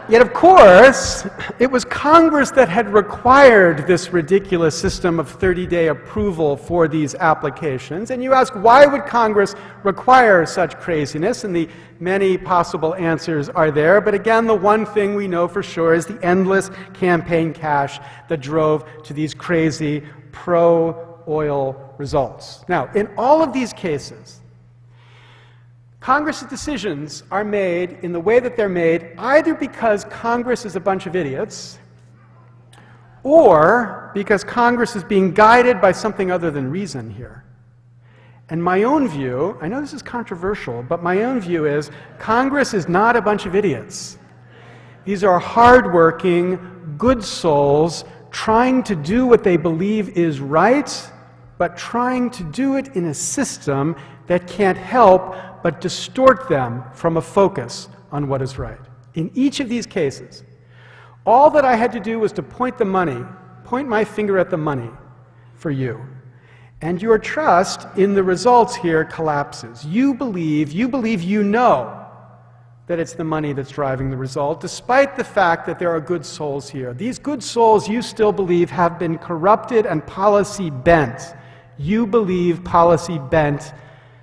Yet, of course, it was Congress that had required this ridiculous system of 30-day approval for these applications. And you ask, why would Congress require such craziness? And the many possible answers are there. But again, the one thing we know for sure is the endless campaign cash that drove to these crazy pro-oil results. Now, in all of these cases, Congress's decisions are made in the way that they're made either because Congress is a bunch of idiots or because Congress is being guided by something other than reason here. And my own view, I know this is controversial, but my own view is Congress is not a bunch of idiots. These are hardworking, good souls trying to do what they believe is right, but trying to do it in a system that can't help but distort them from a focus on what is right. In each of these cases, all that I had to do was to point my finger at the money for you. And your trust in the results here collapses. You believe you know that it's the money that's driving the result, despite the fact that there are good souls here. These good souls, you still believe, have been corrupted and policy bent. You believe policy bent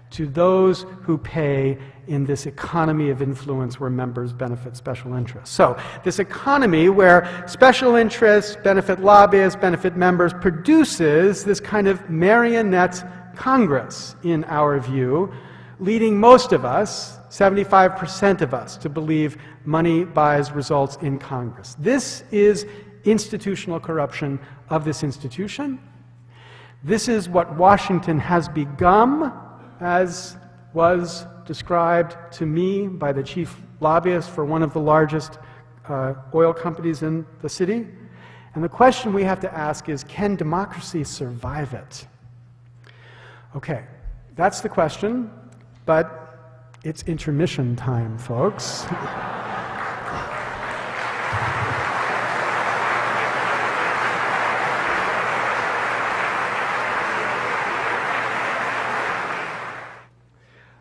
to those who pay in this economy of influence where members benefit special interests. So, this economy where special interests benefit lobbyists, benefit members, produces this kind of marionette Congress, in our view, leading most of us, 75% of us, to believe money buys results in Congress. This is institutional corruption of this institution. This is what Washington has become, as was described to me by the chief lobbyist for one of the largest oil companies in the city. And the question we have to ask is, can democracy survive it? Okay, that's the question, but it's intermission time, folks.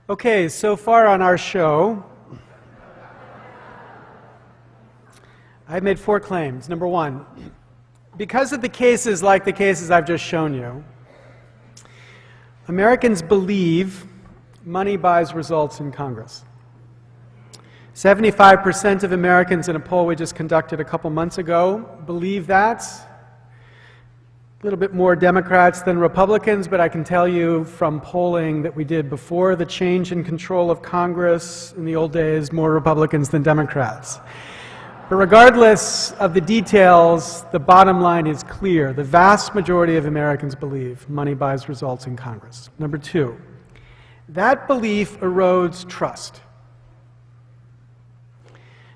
Okay, so far on our show, I've made 4 claims. Number 1, because of the cases like the cases I've just shown you, Americans believe money buys results in Congress. 75% of Americans in a poll we just conducted a couple months ago believe that. A little bit more Democrats than Republicans, but I can tell you from polling that we did before the change in control of Congress in the old days, more Republicans than Democrats. But regardless of the details, the bottom line is clear. The vast majority of Americans believe money buys results in Congress. Number 2, that belief erodes trust.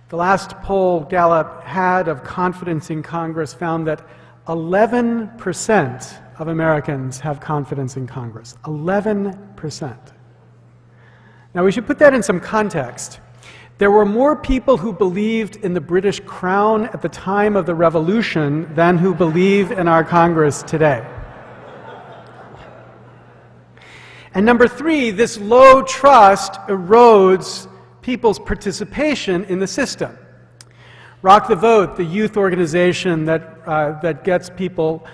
The last poll Gallup had of confidence in Congress found that 11% of Americans have confidence in Congress. 11%. Now we should put that in some context. There were more people who believed in the British Crown at the time of the Revolution than who believe in our Congress today. And number 3, this low trust erodes people's participation in the system. Rock the Vote, the youth organization that gets people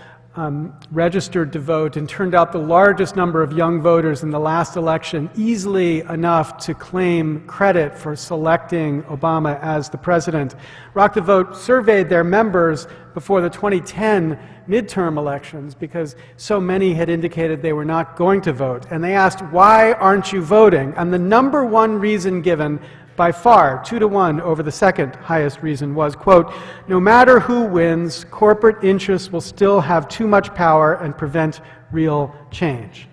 registered to vote and turned out the largest number of young voters in the last election, easily enough to claim credit for selecting Obama as the president. Rock the Vote surveyed their members before the 2010 midterm elections because so many had indicated they were not going to vote. And they asked, why aren't you voting? And the number 1 reason given, by far, 2-to-1 over the second highest reason, was, quote, no matter who wins, corporate interests will still have too much power and prevent real change.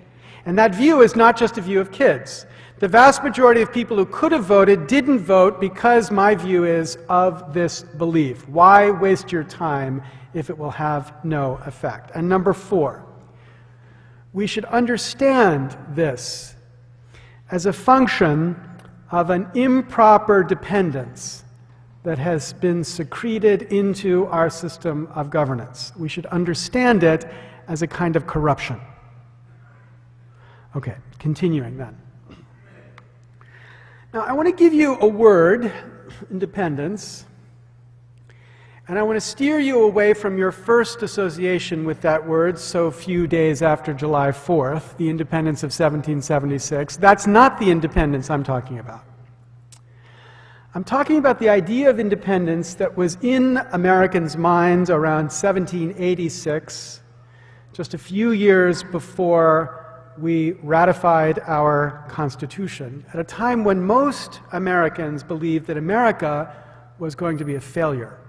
And that view is not just a view of kids. The vast majority of people who could have voted didn't vote because, my view is, of this belief. Why waste your time if it will have no effect? And number 4, we should understand this as a function of an improper dependence that has been secreted into our system of governance. We should understand it as a kind of corruption. Okay, continuing then. Now, I want to give you a word, independence, and I want to steer you away from your first association with that word so few days after July 4th, the independence of 1776. That's not the independence I'm talking about. I'm talking about the idea of independence that was in Americans' minds around 1786, just a few years before we ratified our Constitution, at a time when most Americans believed that America was going to be a failure.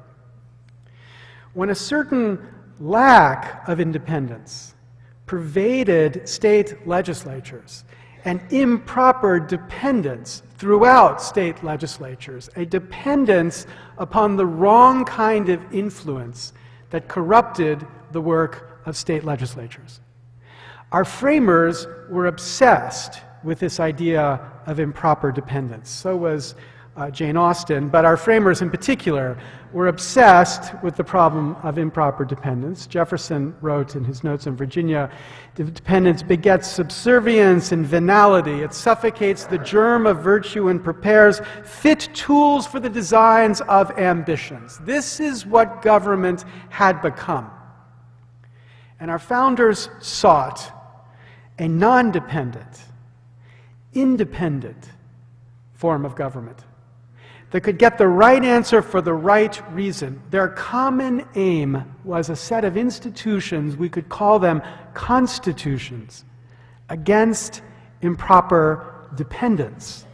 When a certain lack of independence pervaded state legislatures, and improper dependence throughout state legislatures, a dependence upon the wrong kind of influence that corrupted the work of state legislatures. Our framers were obsessed with this idea of improper dependence. So was Jane Austen, but our framers in particular were obsessed with the problem of improper dependence. Jefferson wrote in his notes on Virginia, dependence begets subservience and venality. It suffocates the germ of virtue and prepares fit tools for the designs of ambitions. This is what government had become. And our founders sought a non-dependent, independent form of government that could get the right answer for the right reason. Their common aim was a set of institutions, we could call them constitutions, against improper dependence.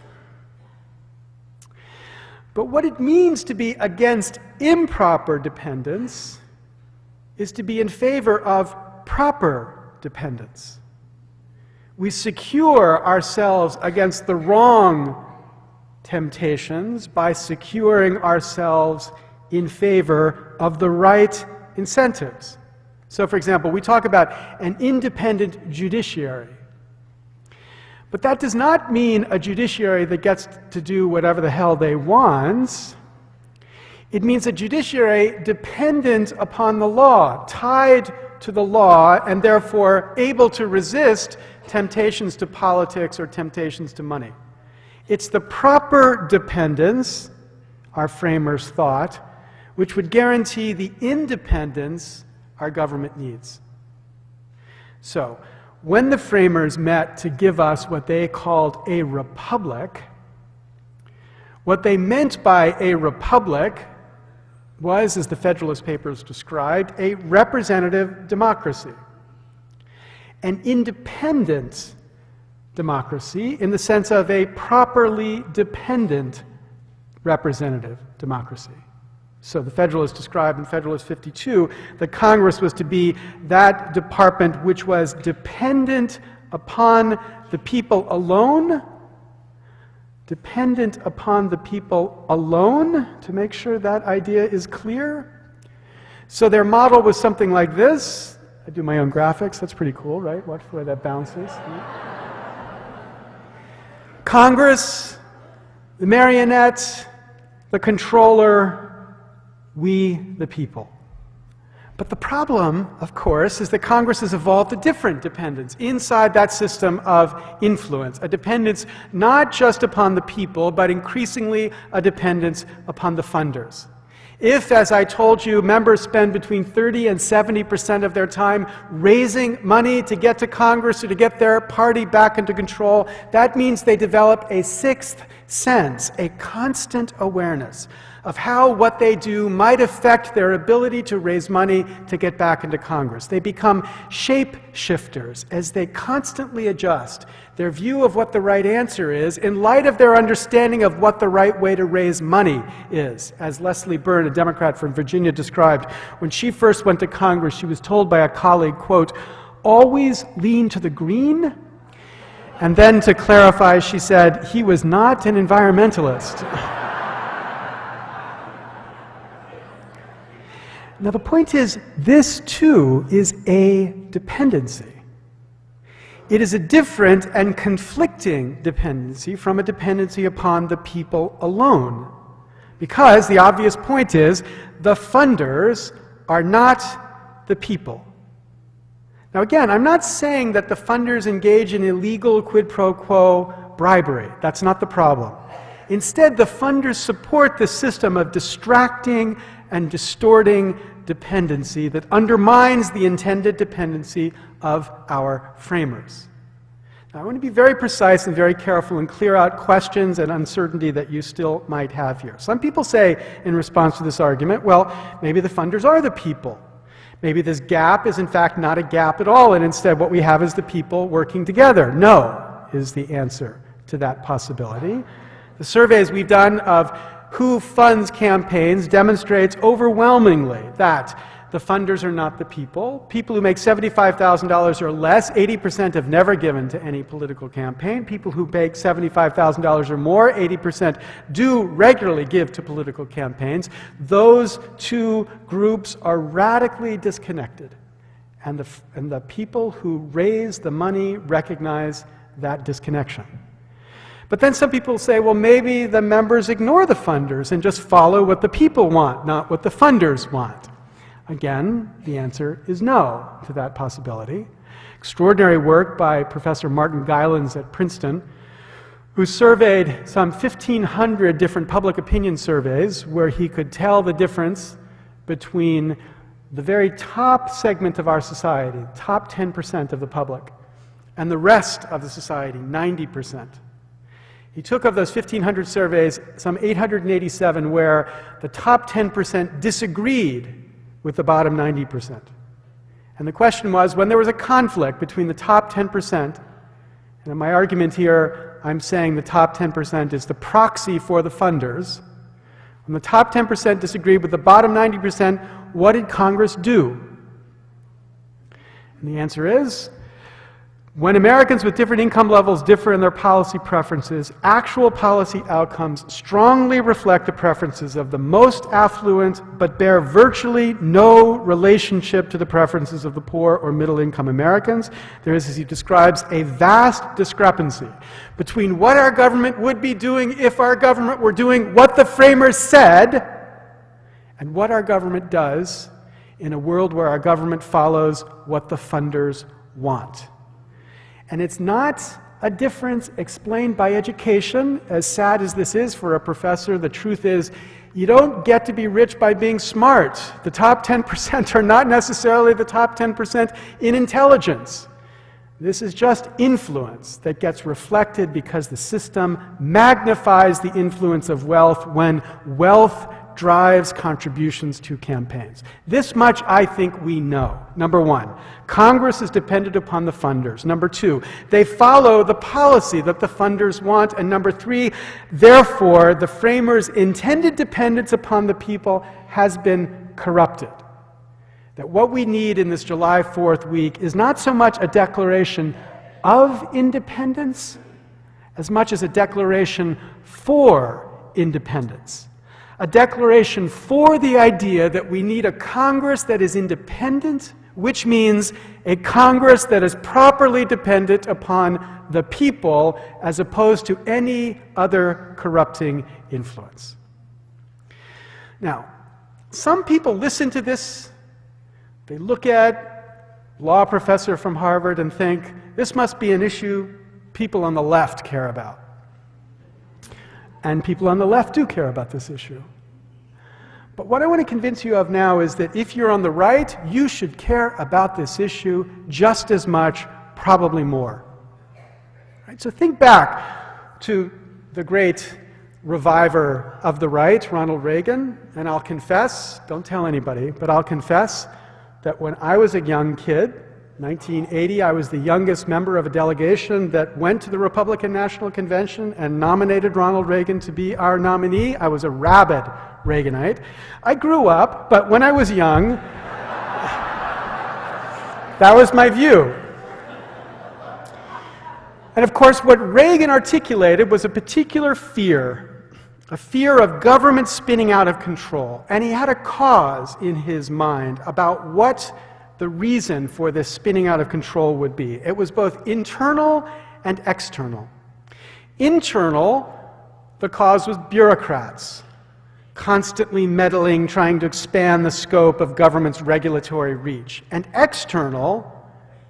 But what it means to be against improper dependence is to be in favor of proper dependence. We secure ourselves against the wrong temptations by securing ourselves in favor of the right incentives. So, for example, we talk about an independent judiciary. But that does not mean a judiciary that gets to do whatever the hell they want. It means a judiciary dependent upon the law, tied to the law, and therefore able to resist temptations to politics or temptations to money. It's the proper dependence, our framers thought, which would guarantee the independence our government needs. So, when the framers met to give us what they called a republic, what they meant by a republic was, as the Federalist Papers described, a representative democracy. An independent democracy in the sense of a properly dependent representative democracy. So the Federalists described in Federalist 52 that Congress was to be that department which was dependent upon the people alone, dependent upon the people alone, to make sure that idea is clear. So their model was something like this. I do my own graphics, that's pretty cool, right? Watch the way that bounces. Congress, the marionette, the controller, we the people. But the problem, of course, is that Congress has evolved a different dependence inside that system of influence, a dependence not just upon the people, but increasingly a dependence upon the funders. If, as I told you, members spend between 30 and 70% of their time raising money to get to Congress or to get their party back into control, that means they develop a sixth sense, a constant awareness of how what they do might affect their ability to raise money to get back into Congress. They become shape-shifters as they constantly adjust their view of what the right answer is in light of their understanding of what the right way to raise money is. As Leslie Byrne, a Democrat from Virginia, described, when she first went to Congress, she was told by a colleague, quote, "Always lean to the green." And then to clarify, she said, he was not an environmentalist. Now the point is, this too is a dependency. It is a different and conflicting dependency from a dependency upon the people alone. Because the obvious point is, the funders are not the people. Now again, I'm not saying that the funders engage in illegal quid pro quo bribery. That's not the problem. Instead, the funders support the system of distracting and distorting dependency that undermines the intended dependency of our framers. Now, I want to be very precise and very careful and clear out questions and uncertainty that you still might have here. Some people say, in response to this argument, well, maybe the funders are the people. Maybe this gap is in fact not a gap at all, and instead what we have is the people working together. No, is the answer to that possibility. The surveys we've done of who funds campaigns demonstrates overwhelmingly that the funders are not the people. People who make $75,000 or less, 80% have never given to any political campaign. People who make $75,000 or more, 80% do regularly give to political campaigns. Those two groups are radically disconnected. And the people who raise the money recognize that disconnection. But then some people say, well, maybe the members ignore the funders and just follow what the people want, not what the funders want. Again, the answer is no to that possibility. Extraordinary work by Professor Martin Gylens at Princeton, who surveyed some 1,500 different public opinion surveys where he could tell the difference between the very top segment of our society, top 10% of the public, and the rest of the society, 90%. He took of those 1,500 surveys, some 887 where the top 10% disagreed with the bottom 90%. And the question was, when there was a conflict between the top 10%, and in my argument here, I'm saying the top 10% is the proxy for the funders. When the top 10% disagreed with the bottom 90%, what did Congress do? And the answer is, when Americans with different income levels differ in their policy preferences, actual policy outcomes strongly reflect the preferences of the most affluent, but bear virtually no relationship to the preferences of the poor or middle-income Americans. There is, as he describes, a vast discrepancy between what our government would be doing if our government were doing what the framers said, and what our government does in a world where our government follows what the funders want. And it's not a difference explained by education. As sad as this is for a professor, the truth is you don't get to be rich by being smart. The top 10% are not necessarily the top 10% in intelligence. This is just influence that gets reflected because the system magnifies the influence of wealth when wealth drives contributions to campaigns. This much I think we know. Number one, Congress is dependent upon the funders. Number two, they follow the policy that the funders want. And number three, therefore, the framers' intended dependence upon the people has been corrupted. That what we need in this July 4th week is not so much a declaration of independence as much as a declaration for independence. A declaration for the idea that we need a Congress that is independent, which means a Congress that is properly dependent upon the people as opposed to any other corrupting influence. Now, some people listen to this, they look at law professor from Harvard and think, this must be an issue people on the left care about. And people on the left do care about this issue. But what I want to convince you of now is that if you're on the right, you should care about this issue just as much, probably more. Right? So think back to the great reviver of the right, Ronald Reagan, and I'll confess, don't tell anybody, but I'll confess that when I was a young kid, 1980, I was the youngest member of a delegation that went to the Republican National Convention and nominated Ronald Reagan to be our nominee. I was a rabid Reaganite. I grew up, but when I was young, that was my view. And of course, what Reagan articulated was a particular fear, a fear of government spinning out of control. And he had a cause in his mind about what the reason for this spinning out of control would be. It was both internal and external. Internal, the cause was bureaucrats, constantly meddling, trying to expand the scope of government's regulatory reach. And external,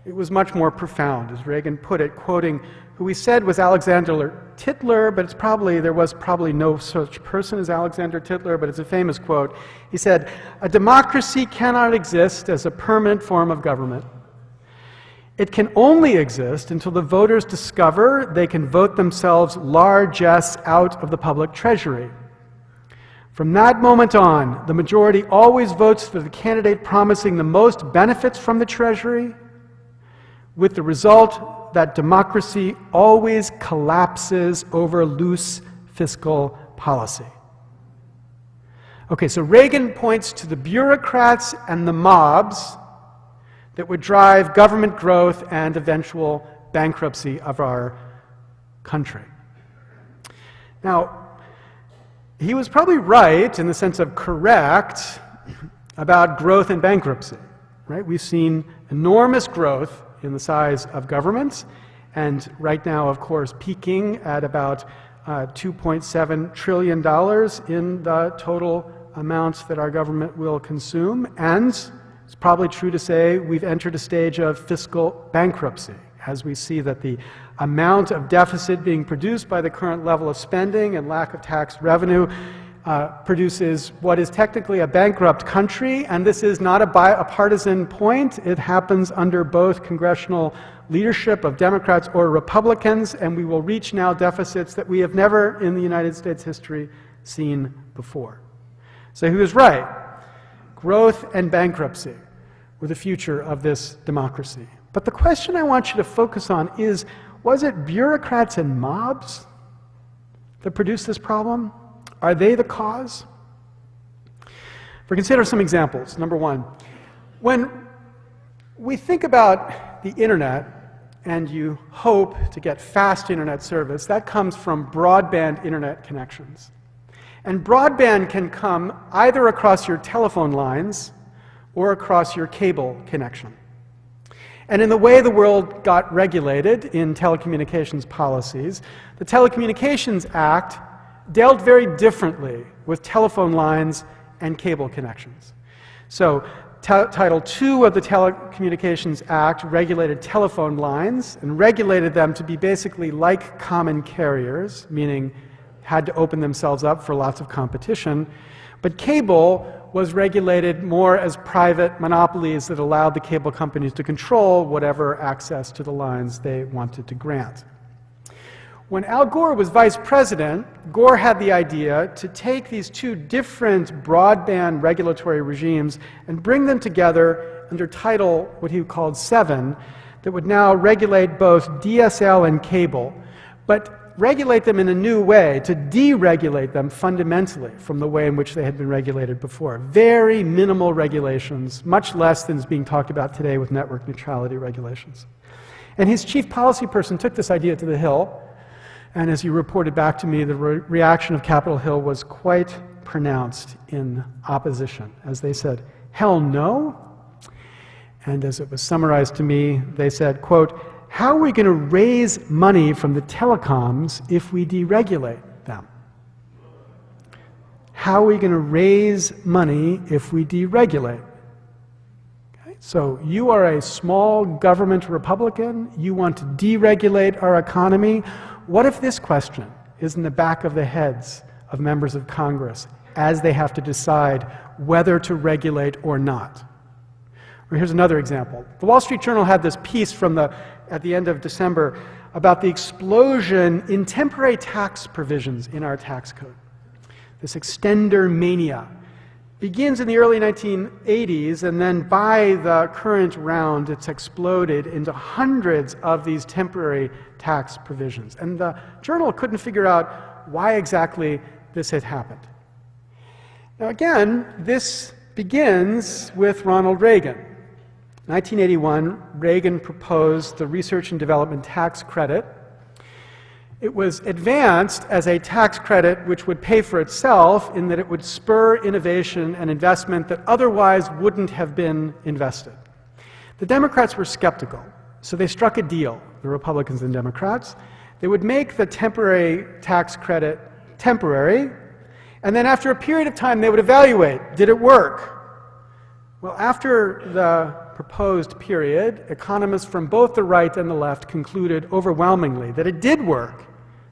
it was much more profound, as Reagan put it, quoting who he said was Alexander Tytler, but there was probably no such person as Alexander Tytler, but it's a famous quote. He said, "A democracy cannot exist as a permanent form of government. It can only exist until the voters discover they can vote themselves largesse out of the public treasury. From that moment on, the majority always votes for the candidate promising the most benefits from the treasury, with the result that democracy always collapses over loose fiscal policy." Okay, so Reagan points to the bureaucrats and the mobs that would drive government growth and eventual bankruptcy of our country. Now, he was probably right in the sense of correct about growth and bankruptcy, right? We've seen enormous growth in the size of governments and right now, of course, peaking at about $2.7 trillion in the total amount that our government will consume. And it's probably true to say we've entered a stage of fiscal bankruptcy, as we see that the amount of deficit being produced by the current level of spending and lack of tax revenue produces what is technically a bankrupt country, and this is not a partisan point. It happens under both congressional leadership of Democrats or Republicans, and we will reach now deficits that we have never in the United States history seen before. So he was right. Growth and bankruptcy were the future of this democracy. But the question I want you to focus on is, was it bureaucrats and mobs that produced this problem? Are they the cause? For consider some examples. Number one, when we think about the internet and you hope to get fast internet service, that comes from broadband internet connections. And broadband can come either across your telephone lines or across your cable connection. And in the way the world got regulated in telecommunications policies, the Telecommunications Act dealt very differently with telephone lines and cable connections. So Title II of the Telecommunications Act regulated telephone lines and regulated them to be basically like common carriers, meaning had to open themselves up for lots of competition. But cable was regulated more as private monopolies that allowed the cable companies to control whatever access to the lines they wanted to grant. When Al Gore was vice president, Gore had the idea to take these two different broadband regulatory regimes and bring them together under Title, what he called 7, that would now regulate both DSL and cable, but regulate them in a new way, to deregulate them fundamentally from the way in which they had been regulated before. Very minimal regulations, much less than is being talked about today with network neutrality regulations. And his chief policy person took this idea to the Hill, and as you reported back to me, the reaction of Capitol Hill was quite pronounced in opposition, as they said, "Hell no." And as it was summarized to me, they said, quote, "How are we going to raise money from the telecoms if we deregulate them? How are we going to raise money if we deregulate?" Okay? So you are a small government Republican, you want to deregulate our economy. What if this question is in the back of the heads of members of Congress as they have to decide whether to regulate or not? Or here's another example. The Wall Street Journal had this piece at the end of December about the explosion in temporary tax provisions in our tax code. This extender mania begins in the early 1980s, and then by the current round, it's exploded into hundreds of these temporary tax provisions. And the journal couldn't figure out why exactly this had happened. Now again, this begins with Ronald Reagan. In 1981, Reagan proposed the Research and Development Tax Credit. It was advanced as a tax credit which would pay for itself in that it would spur innovation and investment that otherwise wouldn't have been invested. The Democrats were skeptical, so they struck a deal, the Republicans and Democrats. They would make the temporary tax credit temporary, and then after a period of time they would evaluate, did it work? Well, after the proposed period, economists from both the right and the left concluded overwhelmingly that it did work,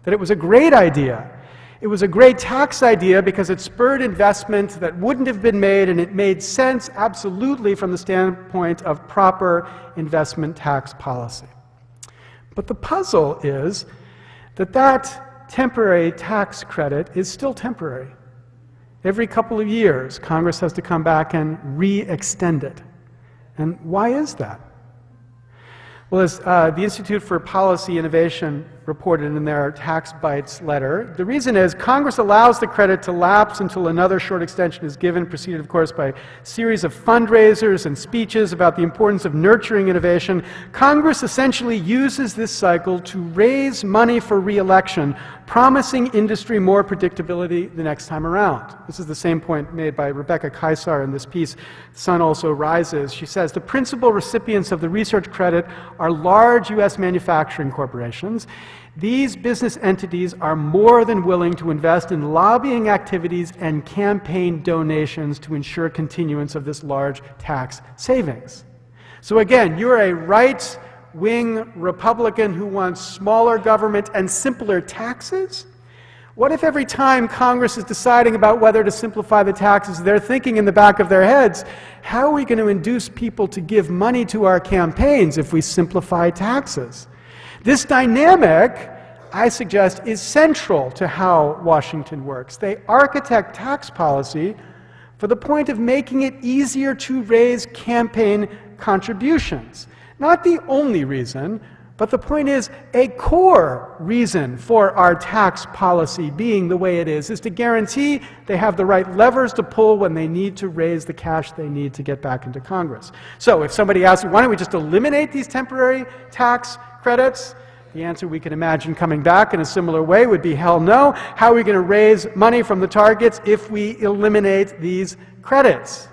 that it was a great idea. It was a great tax idea because it spurred investment that wouldn't have been made, and it made sense absolutely from the standpoint of proper investment tax policy. But the puzzle is that that temporary tax credit is still temporary. Every couple of years, Congress has to come back and re-extend it. And why is that? Well, as the Institute for Policy Innovation reported in their Tax Bites letter. The reason is Congress allows the credit to lapse until another short extension is given, preceded, of course, by a series of fundraisers and speeches about the importance of nurturing innovation. Congress essentially uses this cycle to raise money for re-election, promising industry more predictability the next time around. This is the same point made by Rebecca Kaisar in this piece, Sun Also Rises. She says, the principal recipients of the research credit are large U.S. manufacturing corporations. These business entities are more than willing to invest in lobbying activities and campaign donations to ensure continuance of this large tax savings. So again, you're a right-wing Republican who wants smaller government and simpler taxes? What if every time Congress is deciding about whether to simplify the taxes, they're thinking in the back of their heads, how are we going to induce people to give money to our campaigns if we simplify taxes? This dynamic, I suggest, is central to how Washington works. They architect tax policy for the point of making it easier to raise campaign contributions. Not the only reason, but the point is, a core reason for our tax policy being the way it is to guarantee they have the right levers to pull when they need to raise the cash they need to get back into Congress. So if somebody asks, why don't we just eliminate these temporary tax credits? The answer we can imagine coming back in a similar way would be, hell no. How are we going to raise money from the targets if we eliminate these credits?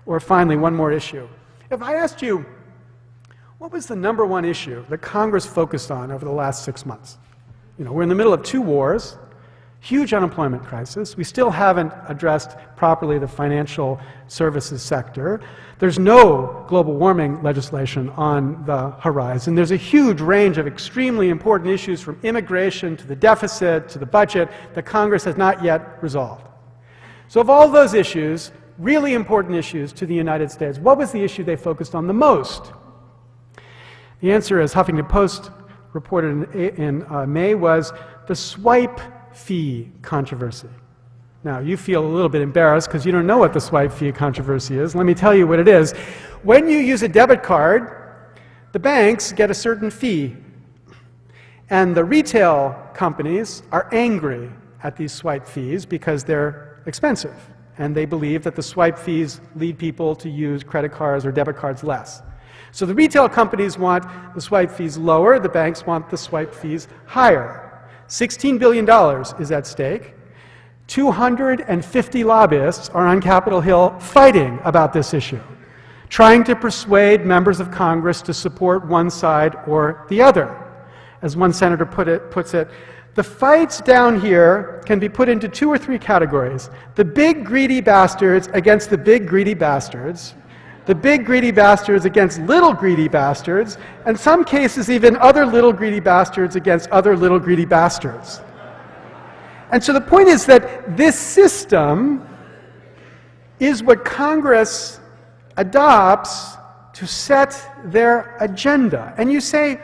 Or finally, one more issue. If I asked you, what was the number one issue that Congress focused on over the last 6 months? You know, we're in the middle of 2 wars, huge unemployment crisis. We still haven't addressed properly the financial services sector. There's no global warming legislation on the horizon. There's a huge range of extremely important issues, from immigration to the deficit to the budget, that Congress has not yet resolved. So of all those issues, really important issues to the United States, what was the issue they focused on the most? The answer, as Huffington Post reported in May, was the swipe fee controversy. Now, you feel a little bit embarrassed because you don't know what the swipe fee controversy is. Let me tell you what it is. When you use a debit card, the banks get a certain fee, and the retail companies are angry at these swipe fees because they're expensive, and they believe that the swipe fees lead people to use credit cards or debit cards less. So the retail companies want the swipe fees lower, the banks want the swipe fees higher. $16 billion is at stake. 250 lobbyists are on Capitol Hill fighting about this issue, trying to persuade members of Congress to support one side or the other. As one senator puts it, the fights down here can be put into 2 or 3 categories. The big greedy bastards against the big greedy bastards, the big greedy bastards against little greedy bastards, and in some cases even other little greedy bastards against other little greedy bastards. And so the point is that this system is what Congress adopts to set their agenda. And you say,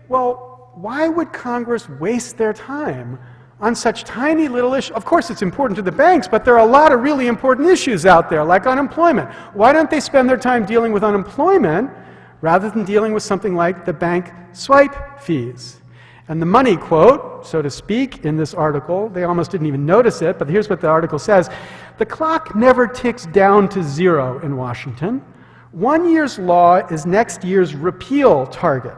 well, why would Congress waste their time on such tiny little issues? Of course, it's important to the banks, but there are a lot of really important issues out there, like unemployment. Why don't they spend their time dealing with unemployment rather than dealing with something like the bank swipe fees? And the money quote, so to speak, in this article, they almost didn't even notice it, but here's what the article says. The clock never ticks down to 0 in Washington. 1 year's law is next year's repeal target.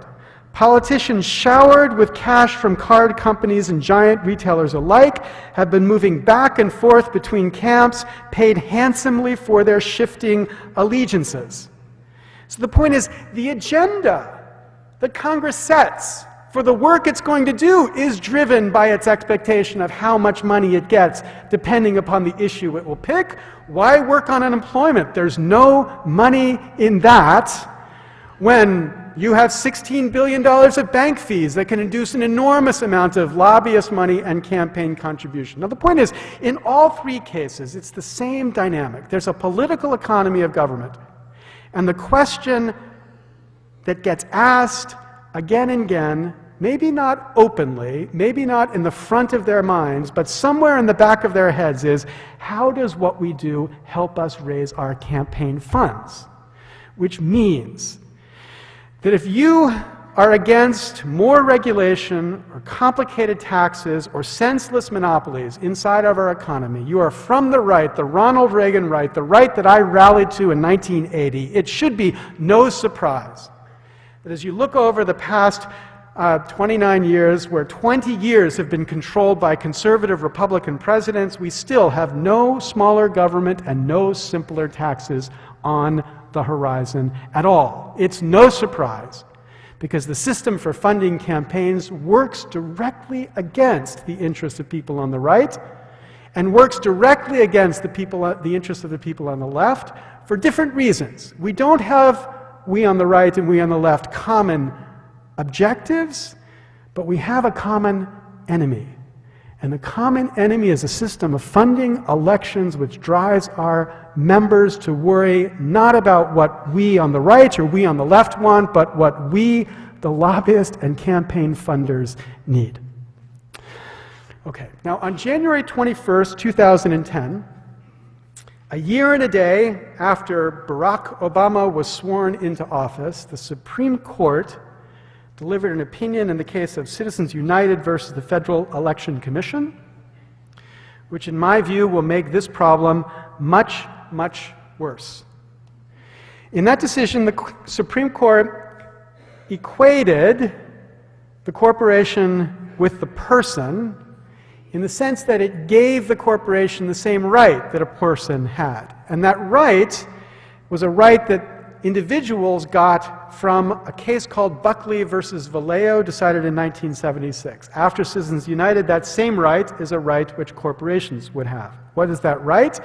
Politicians showered with cash from card companies and giant retailers alike have been moving back and forth between camps, paid handsomely for their shifting allegiances. So the point is, the agenda that Congress sets for the work it's going to do is driven by its expectation of how much money it gets, depending upon the issue it will pick. Why work on unemployment? There's no money in that when you have $16 billion of bank fees that can induce an enormous amount of lobbyist money and campaign contribution. Now, the point is, in all 3 cases, it's the same dynamic. There's a political economy of government. And the question that gets asked again and again, maybe not openly, maybe not in the front of their minds, but somewhere in the back of their heads is, how does what we do help us raise our campaign funds? Which means that if you are against more regulation or complicated taxes or senseless monopolies inside of our economy, you are from the right, the Ronald Reagan right, the right that I rallied to in 1980, it should be no surprise that as you look over the past 29 years, where 20 years have been controlled by conservative Republican presidents, we still have no smaller government and no simpler taxes on the horizon at all. It's no surprise, because the system for funding campaigns works directly against the interests of people on the right and works directly against the interests of the people on the left for different reasons. We don't have, we on the right and we on the left, common objectives, but we have a common enemy. And the common enemy is a system of funding elections which drives our members to worry not about what we on the right or we on the left want, but what we, the lobbyists and campaign funders, need. Okay, now on January 21st, 2010, a year and a day after Barack Obama was sworn into office, the Supreme Court delivered an opinion in the case of Citizens United versus the Federal Election Commission, which in my view will make this problem much, much worse. In that decision, the Supreme Court equated the corporation with the person in the sense that it gave the corporation the same right that a person had. And that right was a right that individuals got from a case called Buckley versus Vallejo, decided in 1976. After Citizens United, that same right is a right which corporations would have. What is that right?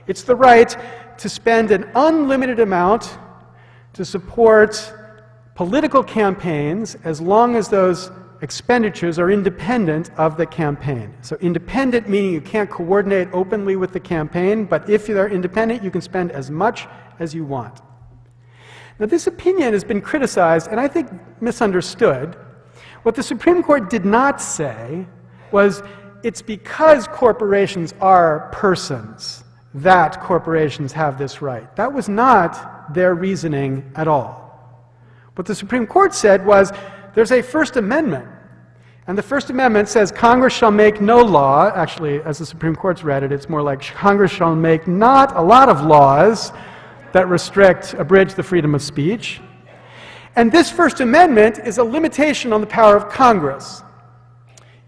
It's the right to spend an unlimited amount to support political campaigns as long as those expenditures are independent of the campaign. So independent meaning you can't coordinate openly with the campaign, but if you're independent, you can spend as much as you want. Now, this opinion has been criticized and I think misunderstood. What the Supreme Court did not say was it's because corporations are persons that corporations have this right. That was not their reasoning at all. What the Supreme Court said was there's a First Amendment, and the First Amendment says Congress shall make no law. Actually, as the Supreme Court's read it, it's more like Congress shall make not a lot of laws that restrict, abridge the freedom of speech. And this First Amendment is a limitation on the power of Congress.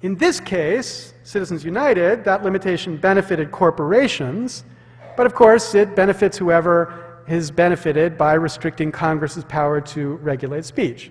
In this case, Citizens United, that limitation benefited corporations, but of course it benefits whoever is benefited by restricting Congress's power to regulate speech.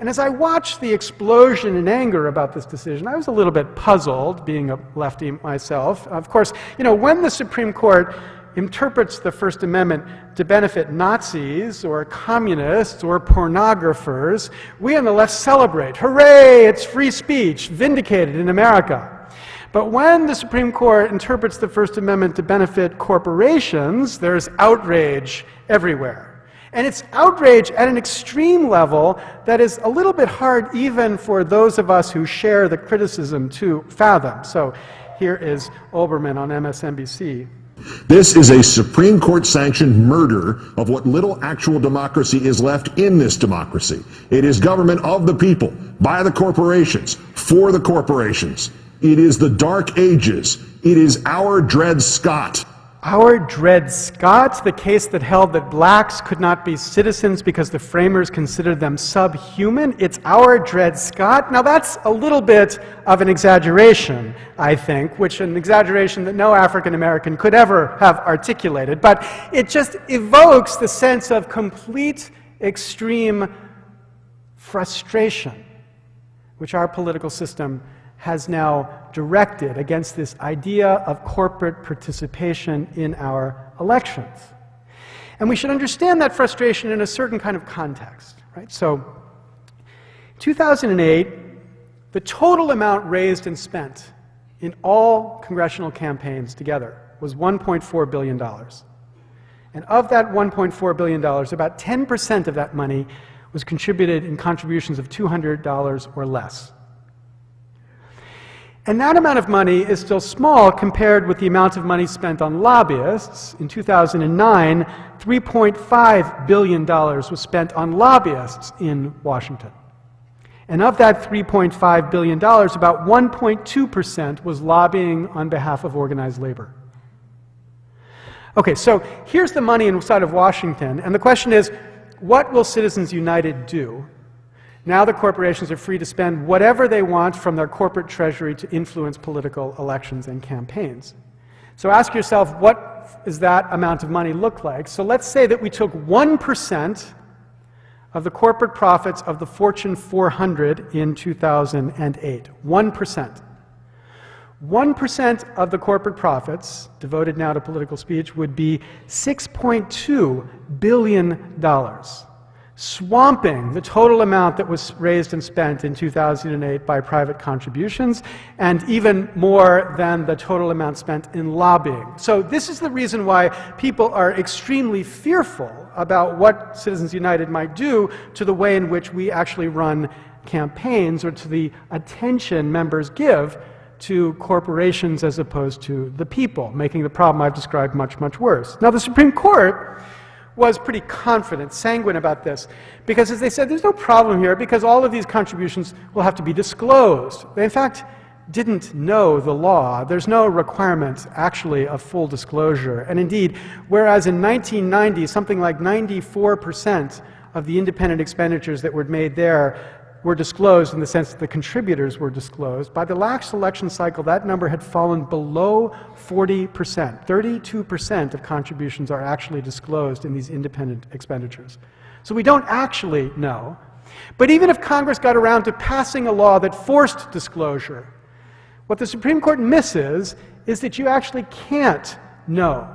And as I watched the explosion in anger about this decision, I was a little bit puzzled, being a lefty myself. Of course, when the Supreme Court interprets the First Amendment to benefit Nazis or communists or pornographers, we on the left celebrate. Hooray, it's free speech, vindicated in America. But when the Supreme Court interprets the First Amendment to benefit corporations, there's outrage everywhere. And it's outrage at an extreme level that is a little bit hard even for those of us who share the criticism to fathom. So here is Olbermann on MSNBC. This is a Supreme Court-sanctioned murder of what little actual democracy is left in this democracy. It is government of the people, by the corporations, for the corporations. It is the Dark Ages. It is our Dred Scott. Our Dred Scott, the case that held that blacks could not be citizens because the framers considered them subhuman. It's our Dred Scott. Now that's a little bit of an exaggeration, I think, which an exaggeration that no African American could ever have articulated, but it just evokes the sense of complete extreme frustration, which our political system has now directed against this idea of corporate participation in our elections. And we should understand that frustration in a certain kind of context, right? So, 2008, the total amount raised and spent in all congressional campaigns together was $1.4 billion. And of that $1.4 billion, about 10% of that money was contributed in contributions of $200 or less. And that amount of money is still small compared with the amount of money spent on lobbyists. In 2009, $3.5 billion was spent on lobbyists in Washington. And of that $3.5 billion, about 1.2% was lobbying on behalf of organized labor. Okay, so here's the money inside of Washington, and the question is, what will Citizens United do? Now the corporations are free to spend whatever they want from their corporate treasury to influence political elections and campaigns. So ask yourself, what does that amount of money look like? So let's say that we took 1% of the corporate profits of the Fortune 400 in 2008. 1%. 1% of the corporate profits, devoted now to political speech, would be $6.2 billion. Swamping the total amount that was raised and spent in 2008 by private contributions, and even more than the total amount spent in lobbying. So this is the reason why people are extremely fearful about what Citizens United might do to the way in which we actually run campaigns, or to the attention members give to corporations as opposed to the people, making the problem I've described much, much worse. Now, the Supreme Court was pretty confident, sanguine about this, because as they said, there's no problem here because all of these contributions will have to be disclosed. They, in fact, didn't know the law. There's no requirement, actually, of full disclosure. And indeed, whereas in 1990, something like 94% of the independent expenditures that were made there were disclosed in the sense that the contributors were disclosed, by the last election cycle, that number had fallen below 40%. 32% of contributions are actually disclosed in these independent expenditures. So we don't actually know. But even if Congress got around to passing a law that forced disclosure, what the Supreme Court misses is that you actually can't know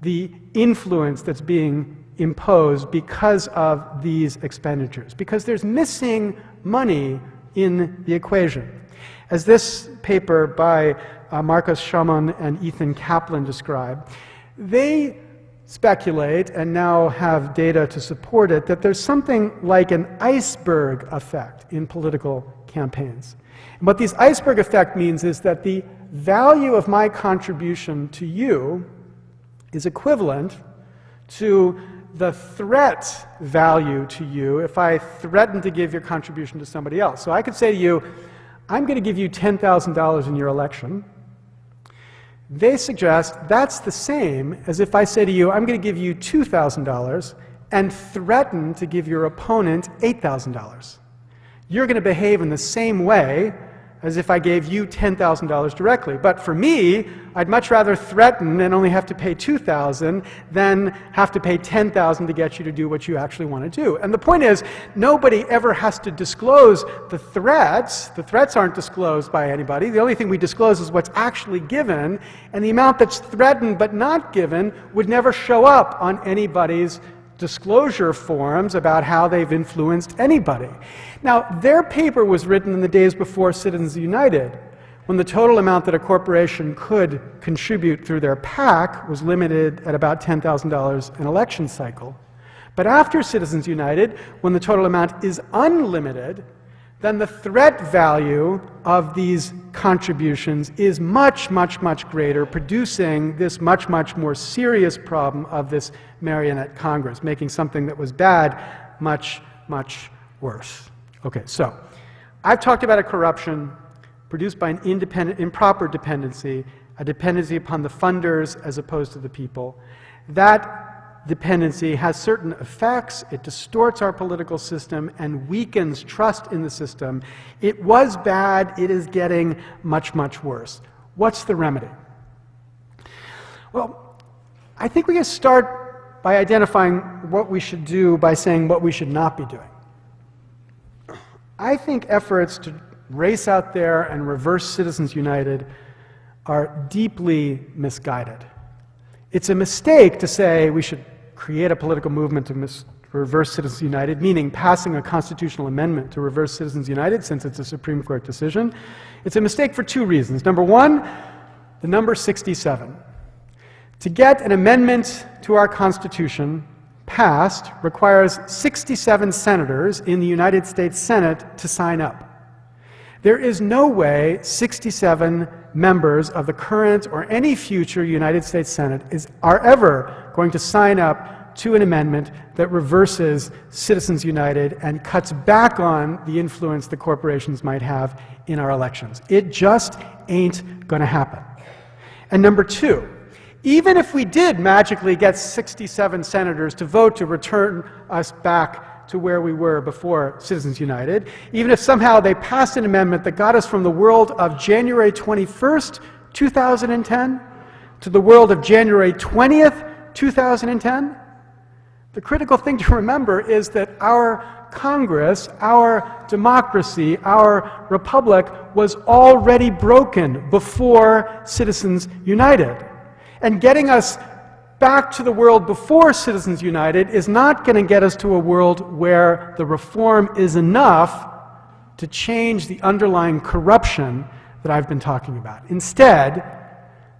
the influence that's being imposed because of these expenditures, because there's missing money in the equation. As this paper by Marcus Schamann and Ethan Kaplan describe, they speculate, and now have data to support it, that there's something like an iceberg effect in political campaigns. And what this iceberg effect means is that the value of my contribution to you is equivalent to the threat value to you if I threaten to give your contribution to somebody else. So I could say to you, I'm going to give you $10,000 in your election. They suggest that's the same as if I say to you, I'm going to give you $2,000 and threaten to give your opponent $8,000. You're going to behave in the same way as if I gave you $10,000 directly. But for me, I'd much rather threaten and only have to pay $2,000 than have to pay $10,000 to get you to do what you actually want to do. And the point is, nobody ever has to disclose the threats. The threats aren't disclosed by anybody. The only thing we disclose is what's actually given, and the amount that's threatened but not given would never show up on anybody's disclosure forms about how they've influenced anybody. Now, their paper was written in the days before Citizens United, when the total amount that a corporation could contribute through their PAC was limited at about $10,000 an election cycle. But after Citizens United, when the total amount is unlimited, then the threat value of these contributions is much, much, much greater, producing this much, much more serious problem of this marionette Congress, making something that was bad much, much worse. Okay, so I've talked about a corruption produced by an improper dependency, a dependency upon the funders as opposed to the people. That dependency has certain effects. It distorts our political system and weakens trust in the system. It was bad. It is getting much, much worse. What's the remedy? Well, I think we can start by identifying what we should do by saying what we should not be doing. I think efforts to race out there and reverse Citizens United are deeply misguided. It's a mistake to say we should create a political movement to reverse Citizens United, meaning passing a constitutional amendment to reverse Citizens United, since it's a Supreme Court decision. It's a mistake for two reasons. Number one, the number 67. To get an amendment to our Constitution passed requires 67 senators in the United States Senate to sign up. There is no way 67 members of the current or any future United States Senate are ever going to sign up to an amendment that reverses Citizens United and cuts back on the influence the corporations might have in our elections. It just ain't going to happen. And number two, even if we did magically get 67 senators to vote to return us back to where we were before Citizens United, even if somehow they passed an amendment that got us from the world of January 21st, 2010 to the world of January 20th, 2010, the critical thing to remember is that our Congress, our democracy, our republic was already broken before Citizens United. And getting us back to the world before Citizens United is not going to get us to a world where the reform is enough to change the underlying corruption that I've been talking about. Instead,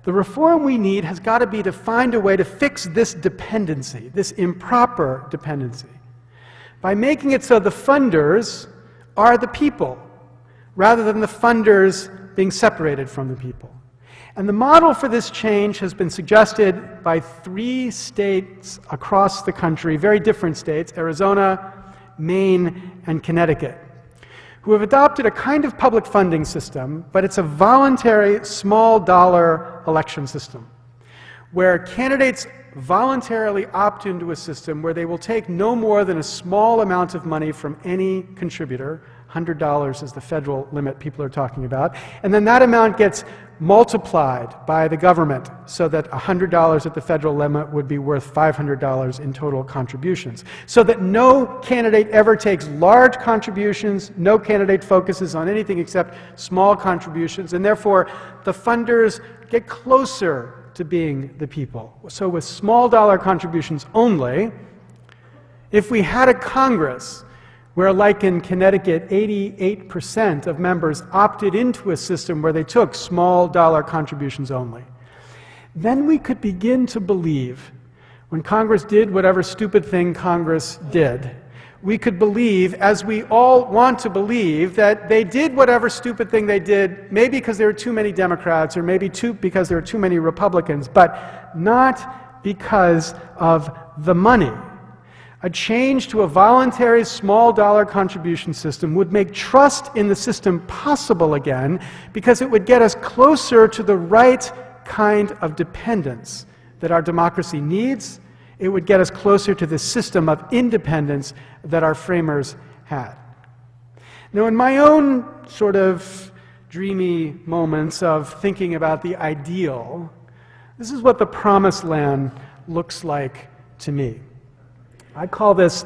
the reform we need has got to be to find a way to fix this dependency, this improper dependency, by making it so the funders are the people, rather than the funders being separated from the people. And the model for this change has been suggested by 3 states across the country, very different states, Arizona, Maine, and Connecticut, who have adopted a kind of public funding system, but it's a voluntary, small-dollar election system, where candidates voluntarily opt into a system where they will take no more than a small amount of money from any contributor. $100 is the federal limit people are talking about. And then that amount gets multiplied by the government so that $100 at the federal limit would be worth $500 in total contributions. So that no candidate ever takes large contributions, no candidate focuses on anything except small contributions, and therefore the funders get closer to being the people. So with small dollar contributions only, if we had a Congress where, like in Connecticut, 88% of members opted into a system where they took small dollar contributions only, then we could begin to believe, when Congress did whatever stupid thing Congress did, we could believe, as we all want to believe, that they did whatever stupid thing they did, maybe because there were too many Democrats, or maybe because there were too many Republicans, but not because of the money. A change to a voluntary small dollar contribution system would make trust in the system possible again, because it would get us closer to the right kind of dependence that our democracy needs. It would get us closer to the system of independence that our framers had. Now, in my own sort of dreamy moments of thinking about the ideal, this is what the promised land looks like to me. I call this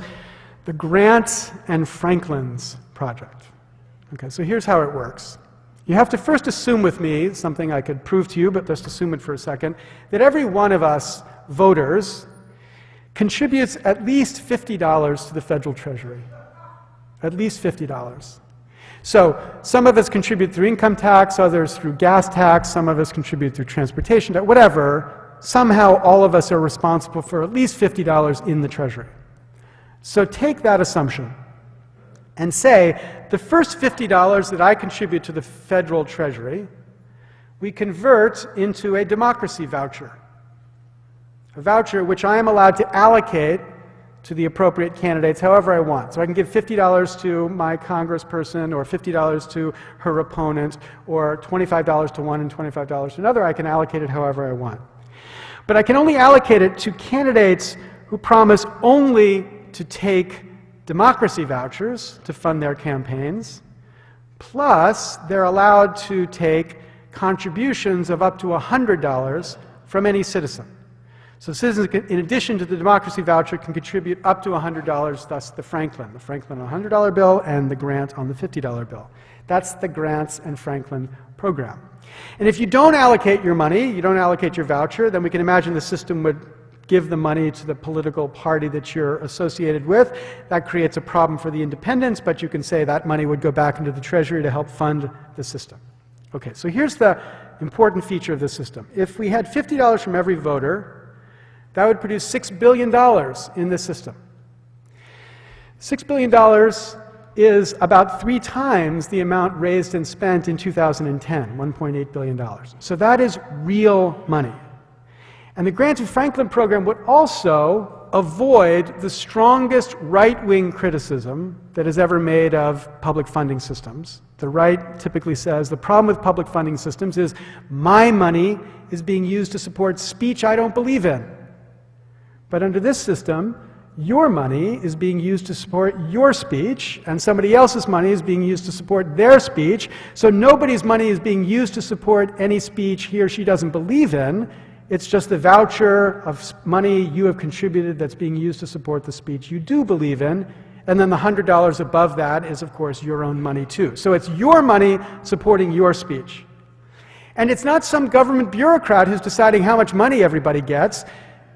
the Grant and Franklin's project. Okay, so here's how it works. You have to first assume with me, something I could prove to you, but just assume it for a second, that every one of us voters contributes at least $50 to the federal treasury. At least $50. So some of us contribute through income tax, others through gas tax, some of us contribute through transportation tax, whatever. Somehow all of us are responsible for at least $50 in the treasury. So take that assumption and say the first $50 that I contribute to the federal treasury, we convert into a democracy voucher. A voucher which I am allowed to allocate to the appropriate candidates however I want. So I can give $50 to my congressperson, or $50 to her opponent, or $25 to one and $25 to another. I can allocate it however I want. But I can only allocate it to candidates who promise only to take democracy vouchers to fund their campaigns, plus they're allowed to take contributions of up to $100 from any citizen. So citizens, in addition to the democracy voucher, can contribute up to $100, thus the Franklin on the $100 bill and the Grant on the $50 bill. That's the Grants and Franklin program. And if you don't allocate your money, you don't allocate your voucher, then we can imagine the system would give the money to the political party that you're associated with. That creates a problem for the independents, but you can say that money would go back into the treasury to help fund the system. Okay, so here's the important feature of the system. If we had $50 from every voter, that would produce $6 billion in this system. $6 billion is about 3 times the amount raised and spent in 2010, $1.8 billion. So that is real money. And the Granted Franklin program would also avoid the strongest right-wing criticism that is ever made of public funding systems. The right typically says the problem with public funding systems is my money is being used to support speech I don't believe in. But under this system, your money is being used to support your speech, and somebody else's money is being used to support their speech, so nobody's money is being used to support any speech he or she doesn't believe in. It's just the voucher of money you have contributed that's being used to support the speech you do believe in, and then the $100 above that is, of course, your own money too. So it's your money supporting your speech. And it's not some government bureaucrat who's deciding how much money everybody gets.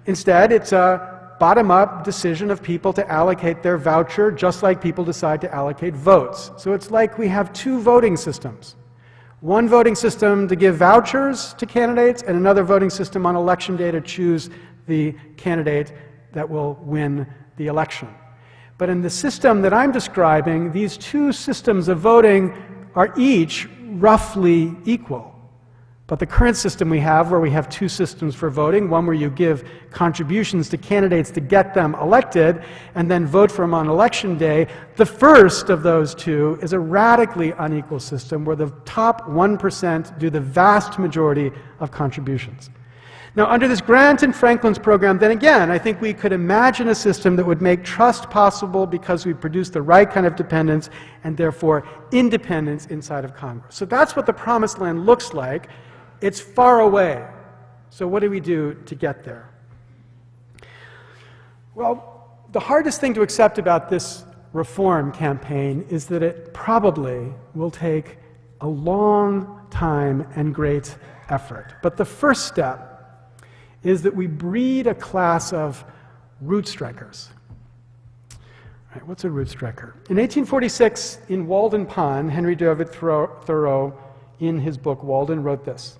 Instead, it's a bottom-up decision of people to allocate their voucher, just like people decide to allocate votes. So it's like we have 2 voting systems. One voting system to give vouchers to candidates, and another voting system on election day to choose the candidate that will win the election. But in the system that I'm describing, these 2 systems of voting are each roughly equal. But the current system we have, where we have 2 systems for voting, one where you give contributions to candidates to get them elected, and then vote for them on election day, the first of those 2 is a radically unequal system where the top 1% do the vast majority of contributions. Now, under this Grant and Franklin's program, then again, I think we could imagine a system that would make trust possible because we produce the right kind of dependence and therefore independence inside of Congress. So that's what the promised land looks like. It's far away. So what do we do to get there? Well, the hardest thing to accept about this reform campaign is that it probably will take a long time and great effort. But the first step is that we breed a class of root strikers. Right, what's a root striker? In 1846, in Walden Pond, Henry David Thoreau, in his book Walden, wrote this: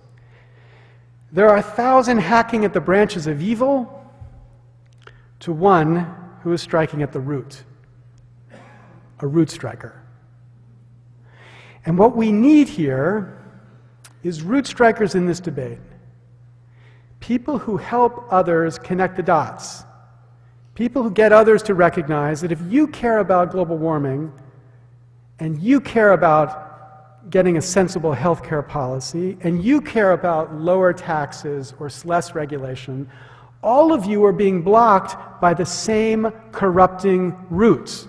"There are 1,000 hacking at the branches of evil to one who is striking at the root." A root striker. And what we need here is root strikers in this debate. People who help others connect the dots. People who get others to recognize that if you care about global warming and you care about getting a sensible healthcare policy, and you care about lower taxes or less regulation, all of you are being blocked by the same corrupting roots.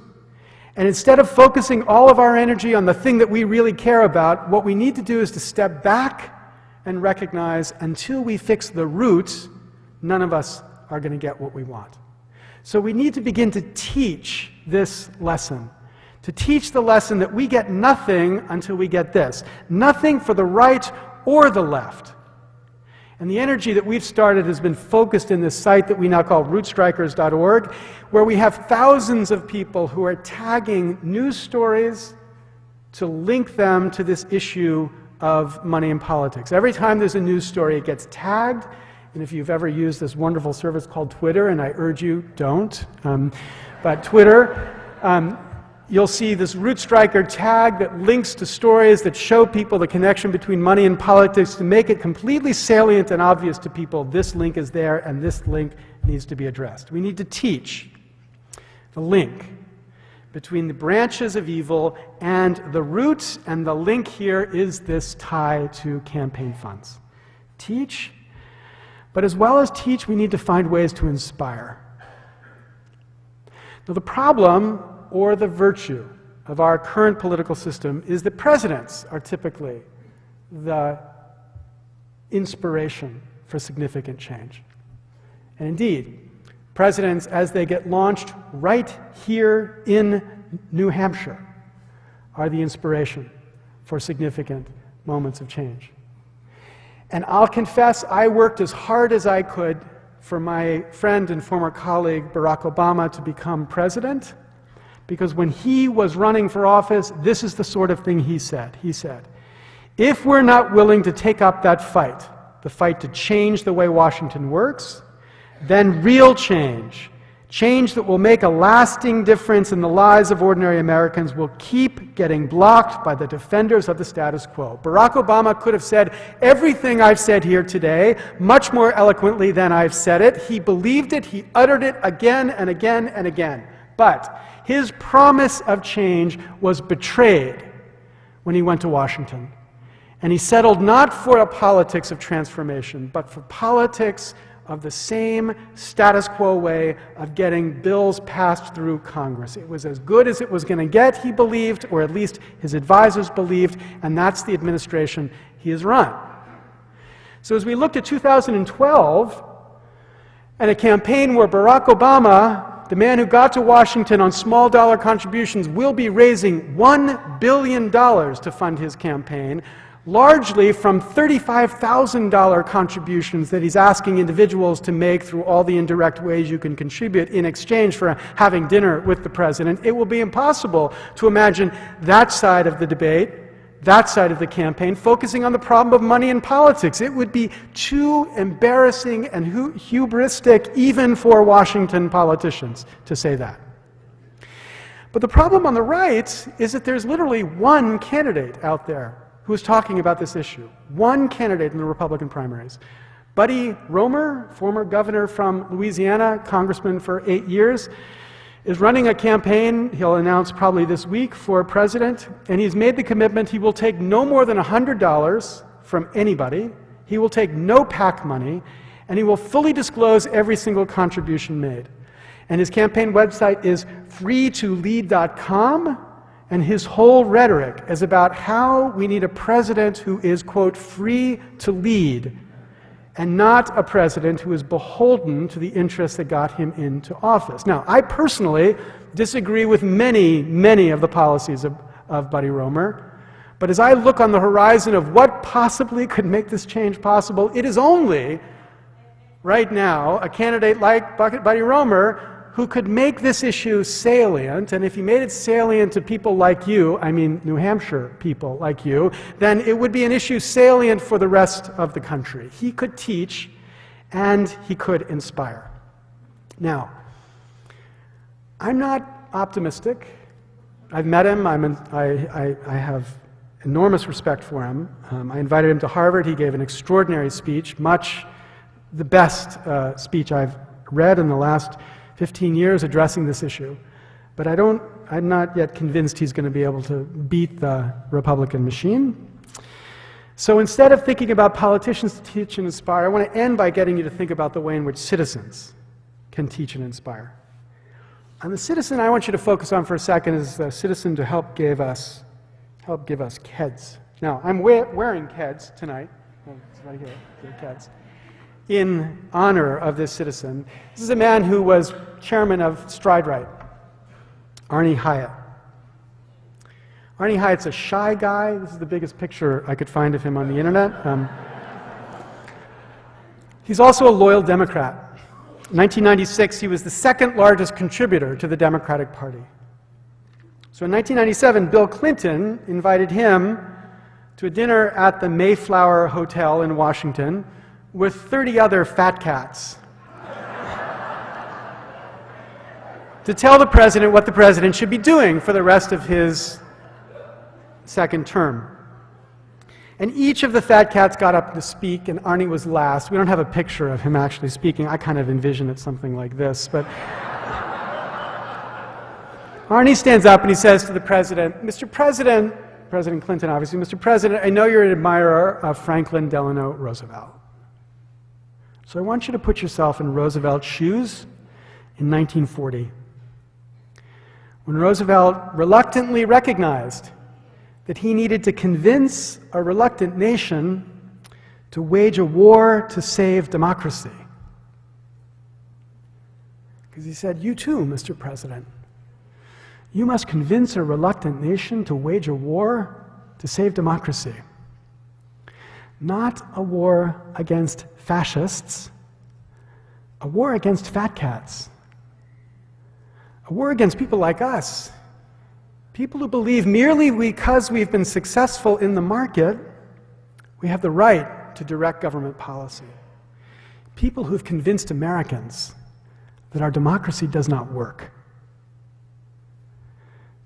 And instead of focusing all of our energy on the thing that we really care about, what we need to do is to step back and recognize until we fix the roots, none of us are going to get what we want. So we need to begin to teach this lesson. To teach the lesson that we get nothing until we get this. Nothing for the right or the left. And the energy that we've started has been focused in this site that we now call rootstrikers.org, where we have thousands of people who are tagging news stories to link them to this issue of money and politics. Every time there's a news story, it gets tagged. And if you've ever used this wonderful service called Twitter, and I urge you, don't, but Twitter, you'll see this root striker tag that links to stories that show people the connection between money and politics to make it completely salient and obvious to people. This link is there, and this link needs to be addressed. We need to teach the link between the branches of evil and the roots, and the link here is this tie to campaign funds. Teach, but as well as teach, we need to find ways to inspire. Now, the problem or the virtue of our current political system is that presidents are typically the inspiration for significant change. And indeed, presidents, as they get launched right here in New Hampshire, are the inspiration for significant moments of change. And I'll confess, I worked as hard as I could for my friend and former colleague Barack Obama to become president, because when he was running for office, this is the sort of thing he said. He said, if we're not willing to take up that fight, the fight to change the way Washington works, then real change Change that will make a lasting difference in the lives of ordinary Americans will keep getting blocked by the defenders of the status quo. Barack Obama could have said everything I've said here today much more eloquently than I've said it. He believed it. He uttered it again and again and again. But his promise of change was betrayed when he went to Washington. And he settled not for a politics of transformation, but for politics of the same status quo way of getting bills passed through Congress. It was as good as it was going to get, he believed, or at least his advisors believed, and that's the administration he has run. So as we looked at 2012, and a campaign where Barack Obama, the man who got to Washington on small dollar contributions, will be raising $1 billion to fund his campaign, largely from $35,000 contributions that he's asking individuals to make through all the indirect ways you can contribute in exchange for having dinner with the president. It will be impossible to imagine that side of the debate, that side of the campaign, focusing on the problem of money in politics. It would be too embarrassing and hubristic even for Washington politicians to say that. But the problem on the right is that there's literally one candidate out there who is talking about this issue. One candidate in the Republican primaries. Buddy Roemer, former governor from Louisiana, congressman for 8 years, is running a campaign he'll announce probably this week for president, and he's made the commitment he will take no more than $100 from anybody, he will take no PAC money, and he will fully disclose every single contribution made. And his campaign website is freetolead.com, and his whole rhetoric is about how we need a president who is, quote, free to lead, and not a president who is beholden to the interests that got him into office. Now, I personally disagree with many of the policies of Buddy Roemer, but as I look on the horizon of what possibly could make this change possible, it is only, right now, a candidate like Buddy Roemer who could make this issue salient, and if he made it salient to people like you, I mean New Hampshire people like you, then it would be an issue salient for the rest of the country. He could teach, and he could inspire. Now, I'm not optimistic. I've met him. I have enormous respect for him. I invited him to Harvard. He gave an extraordinary speech, much the best speech I've read in the last 15 years addressing this issue. But I'm not yet convinced he's going to be able to beat the Republican machine. So instead of thinking about politicians to teach and inspire, I want to end by getting you to think about the way in which citizens can teach and inspire. And the citizen I want you to focus on for a second is the citizen to help give us KEDS. Now, I'm wearing KEDS tonight. Oh, it's right here, KEDS. In honor of this citizen. This is a man who was chairman of Stride Right, Arnie Hyatt. Arnie Hyatt's a shy guy. This is the biggest picture I could find of him on the internet. He's also a loyal Democrat. In 1996, he was the second largest contributor to the Democratic Party. So in 1997, Bill Clinton invited him to a dinner at the Mayflower Hotel in Washington with 30 other fat cats to tell the president what the president should be doing for the rest of his second term. And each of the fat cats got up to speak, and Arnie was last. We don't have a picture of him actually speaking. I kind of envision it something like this, but Arnie stands up and he says to the president, Mr. President, President Clinton obviously, Mr. President, I know you're an admirer of Franklin Delano Roosevelt. So I want you to put yourself in Roosevelt's shoes in 1940, when Roosevelt reluctantly recognized that he needed to convince a reluctant nation to wage a war to save democracy. Because he said, you too, Mr. President, you must convince a reluctant nation to wage a war to save democracy. Not a war against fascists, a war against fat cats, a war against people like us, people who believe merely because we've been successful in the market, we have the right to direct government policy. People who've convinced Americans that our democracy does not work.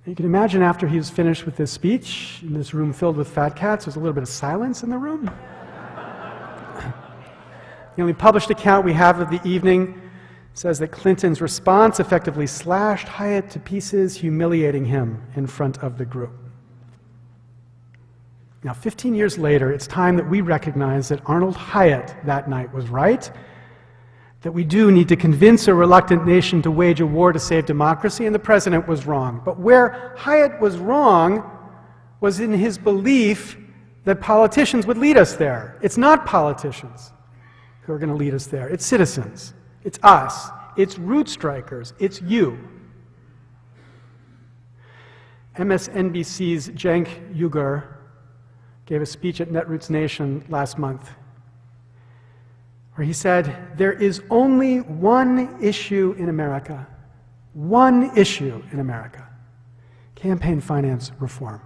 You can imagine after he was finished with this speech, in this room filled with fat cats, there's a little bit of silence in the room. The only published account we have of the evening says that Clinton's response effectively slashed Hyatt to pieces, humiliating him in front of the group. Now, 15 years later, it's time that we recognize that Arnold Hyatt that night was right, that we do need to convince a reluctant nation to wage a war to save democracy, and the president was wrong. But where Hyatt was wrong was in his belief that politicians would lead us there. It's not politicians who are going to lead us there. It's citizens. It's us. It's root strikers. It's you. MSNBC's Cenk Uygur gave a speech at Netroots Nation last month where he said, there is only one issue in America, campaign finance reform.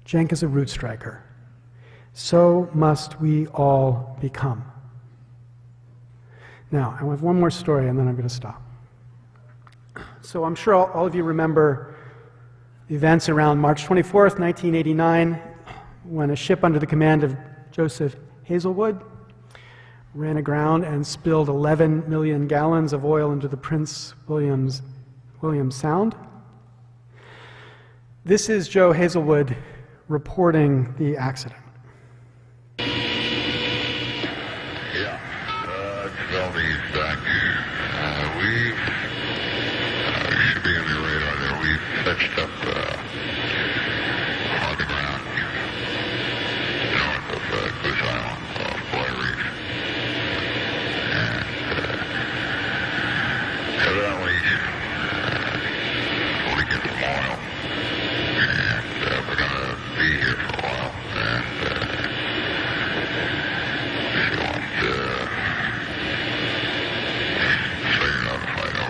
Cenk is a root striker. So must we all become. Now, I have one more story and then I'm going to stop. So I'm sure all of you remember the events around March 24th, 1989, when a ship under the command of Joseph Hazelwood ran aground and spilled 11 million gallons of oil into the Prince William Sound. This is Joe Hazelwood reporting the accident. Yeah, Valdez back. We should be on the radar there. We fetched up on the ground north of Goose Island off Boy Reef. And evidently leaking some oil. And we're going to be here for a while. And she wants to say you're notified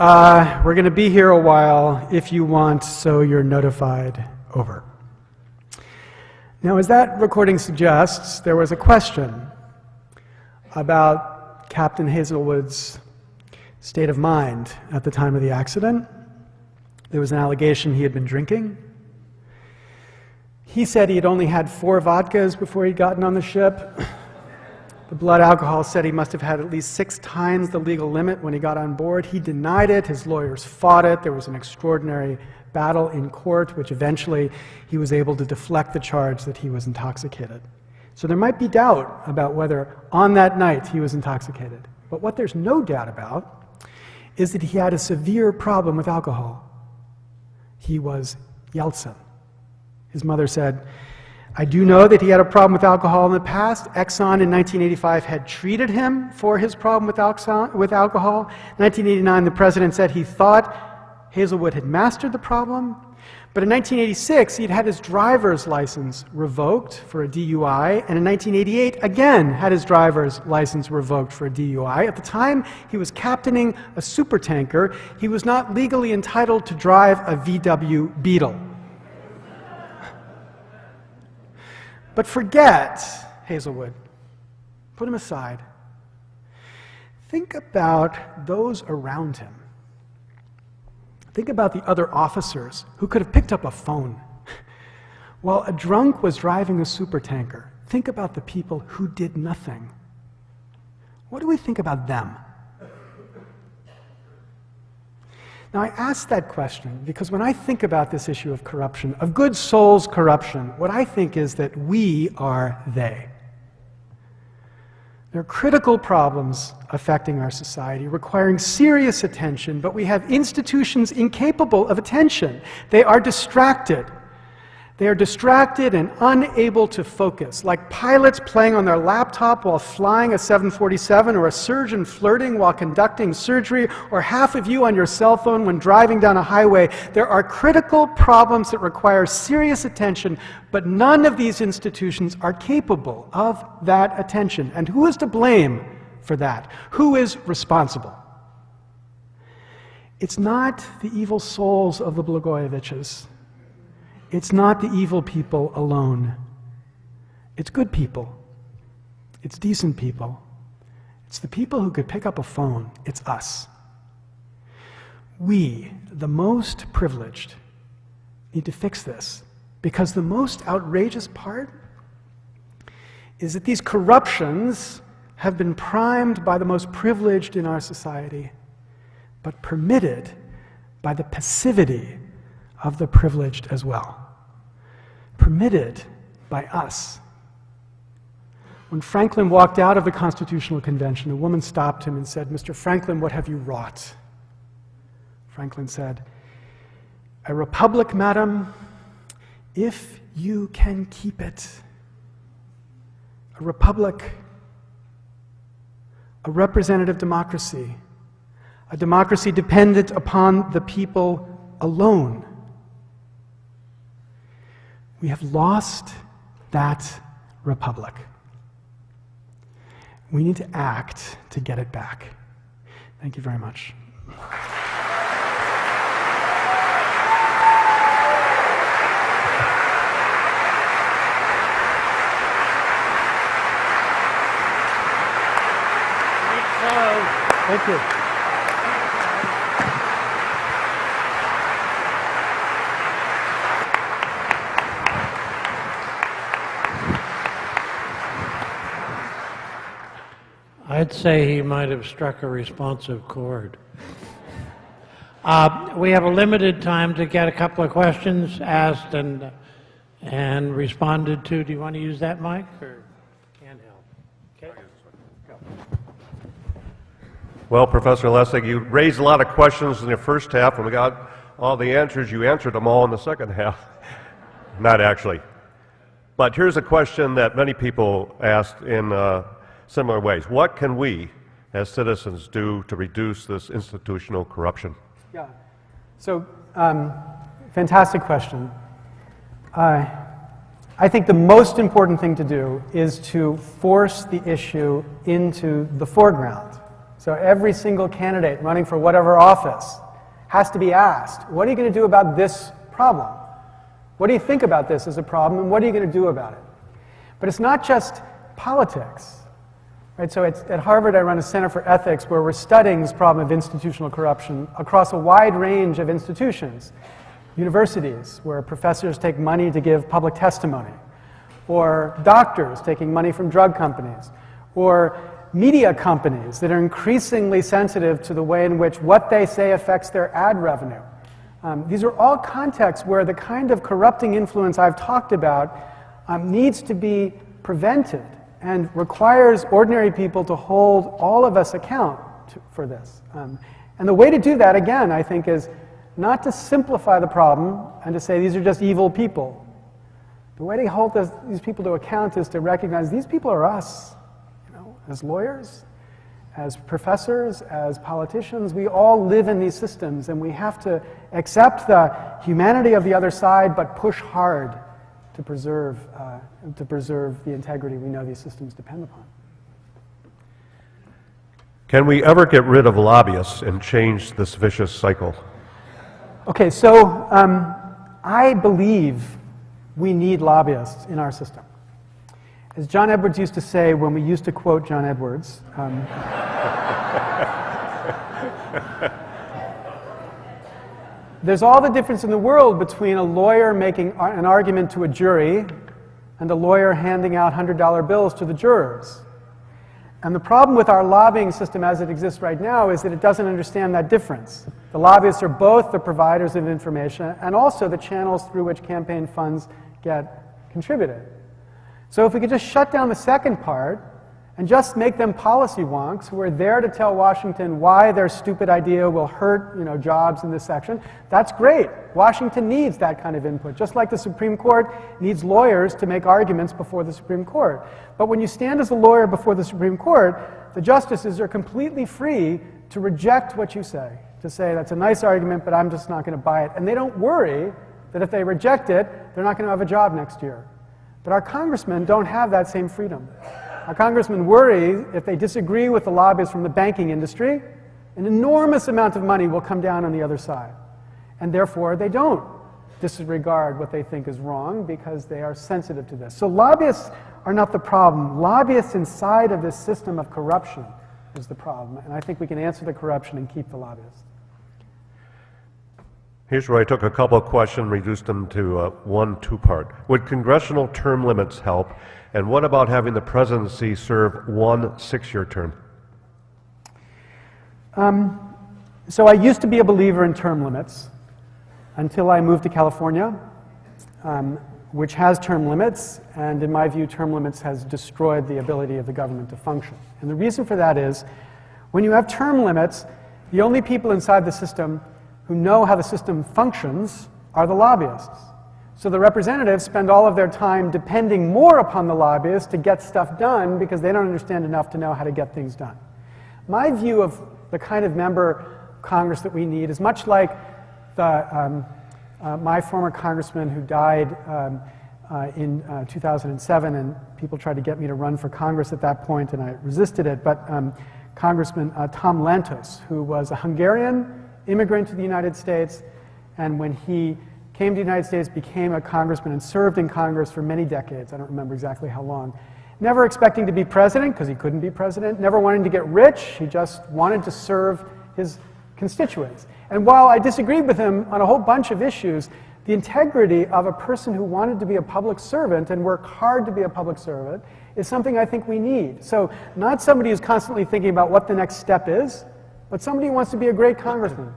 over. We're going to be here a while if you want, so you're notified, over. Now, as that recording suggests, there was a question about Captain Hazelwood's state of mind at the time of the accident. There was an allegation he had been drinking. He said he had only had 4 vodkas before he'd gotten on the ship. The blood alcohol said he must have had at least 6 times the legal limit when he got on board. He denied it. His lawyers fought it. There was an extraordinary battle in court, which eventually he was able to deflect the charge that he was intoxicated. So there might be doubt about whether on that night he was intoxicated. But what there's no doubt about is that he had a severe problem with alcohol. He was Yeltsin. His mother said, I do know that he had a problem with alcohol in the past. Exxon in 1985 had treated him for his problem with alcohol. In 1989, the president said he thought Hazelwood had mastered the problem. But in 1986, he'd had his driver's license revoked for a DUI, and in 1988, again, had his driver's license revoked for a DUI. At the time he was captaining a supertanker, he was not legally entitled to drive a VW Beetle. But forget Hazelwood. Put him aside. Think about those around him. Think about the other officers who could have picked up a phone while a drunk was driving a supertanker. Think about the people who did nothing. What do we think about them? Now, I ask that question because when I think about this issue of corruption, of good souls corruption, what I think is that we are they. There are critical problems affecting our society, requiring serious attention, but we have institutions incapable of attention. They are distracted. They are distracted and unable to focus, like pilots playing on their laptop while flying a 747, or a surgeon flirting while conducting surgery, or half of you on your cell phone when driving down a highway. There are critical problems that require serious attention, but none of these institutions are capable of that attention. And who is to blame for that? Who is responsible? It's not the evil souls of the Blagojeviches. It's not the evil people alone. It's good people. It's decent people. It's the people who could pick up a phone. It's us. We, the most privileged, need to fix this, because the most outrageous part is that these corruptions have been primed by the most privileged in our society, but permitted by the passivity of the privileged as well. Permitted by us. When Franklin walked out of the Constitutional Convention, a woman stopped him and said, "Mr. Franklin, what have you wrought?" Franklin said, "A republic, madam, if you can keep it. A republic, a representative democracy, a democracy dependent upon the people alone. We have lost that republic. We need to act to get it back." Thank you very much. Thank you. I'd say he might have struck a responsive chord. We have a limited time to get a couple of questions asked and responded to. Do you want to use that mic or handheld? Okay. Go. Well, Professor Lessig, you raised a lot of questions in the first half, and we got all the answers. You answered them all in the second half. Not actually. But here's a question that many people asked in similar ways. What can we, as citizens, do to reduce this institutional corruption? Yeah. So, fantastic question. I think the most important thing to do is to force the issue into the foreground. So every single candidate running for whatever office has to be asked, what are you going to do about this problem? What do you think about this as a problem, and what are you going to do about it? But it's not just politics. Right? So at Harvard, I run a Center for Ethics where we're studying this problem of institutional corruption across a wide range of institutions. Universities, where professors take money to give public testimony, or doctors taking money from drug companies, or media companies that are increasingly sensitive to the way in which what they say affects their ad revenue. These are all contexts where the kind of corrupting influence I've talked about needs to be prevented and requires ordinary people to hold all of us account for this. And the way to do that, again, I think, is not to simplify the problem and to say these are just evil people. The way to hold these people to account is to recognize these people are us. As lawyers, as professors, as politicians, we all live in these systems, and we have to accept the humanity of the other side, but push hard to preserve the integrity we know these systems depend upon. Can we ever get rid of lobbyists and change this vicious cycle? Okay, so I believe we need lobbyists in our system. As John Edwards used to say when we used to quote John Edwards, there's all the difference in the world between a lawyer making an argument to a jury and a lawyer handing out $100 bills to the jurors. And the problem with our lobbying system as it exists right now is that it doesn't understand that difference. The lobbyists are both the providers of information and also the channels through which campaign funds get contributed. So if we could just shut down the second part and just make them policy wonks who are there to tell Washington why their stupid idea will hurt, jobs in this section, that's great. Washington needs that kind of input, just like the Supreme Court needs lawyers to make arguments before the Supreme Court. But when you stand as a lawyer before the Supreme Court, the justices are completely free to reject what you say, to say that's a nice argument, but I'm just not going to buy it. And they don't worry that if they reject it, they're not going to have a job next year. But our congressmen don't have that same freedom. Our congressmen worry if they disagree with the lobbyists from the banking industry, an enormous amount of money will come down on the other side. And therefore, they don't disregard what they think is wrong because they are sensitive to this. So lobbyists are not the problem. Lobbyists inside of this system of corruption is the problem. And I think we can answer the corruption and keep the lobbyists. Here's where I took a couple of questions, reduced them to one two-part. Would congressional term limits help? And what about having the presidency serve 1 6-year term? So I used to be a believer in term limits until I moved to California, which has term limits, and in my view, term limits has destroyed the ability of the government to function. And the reason for that is, when you have term limits, the only people inside the system who know how the system functions are the lobbyists. So the representatives spend all of their time depending more upon the lobbyists to get stuff done because they don't understand enough to know how to get things done. My view of the kind of member of Congress that we need is much like my former congressman who died in 2007, and people tried to get me to run for Congress at that point, and I resisted it, but Congressman Tom Lantos, who was a Hungarian immigrant to the United States, and when he came to the United States, became a congressman and served in Congress for many decades. I don't remember exactly how long. Never expecting to be president, because he couldn't be president. Never wanting to get rich. He just wanted to serve his constituents. And while I disagreed with him on a whole bunch of issues, the integrity of a person who wanted to be a public servant and worked hard to be a public servant is something I think we need. So not somebody who's constantly thinking about what the next step is, but somebody who wants to be a great congressman.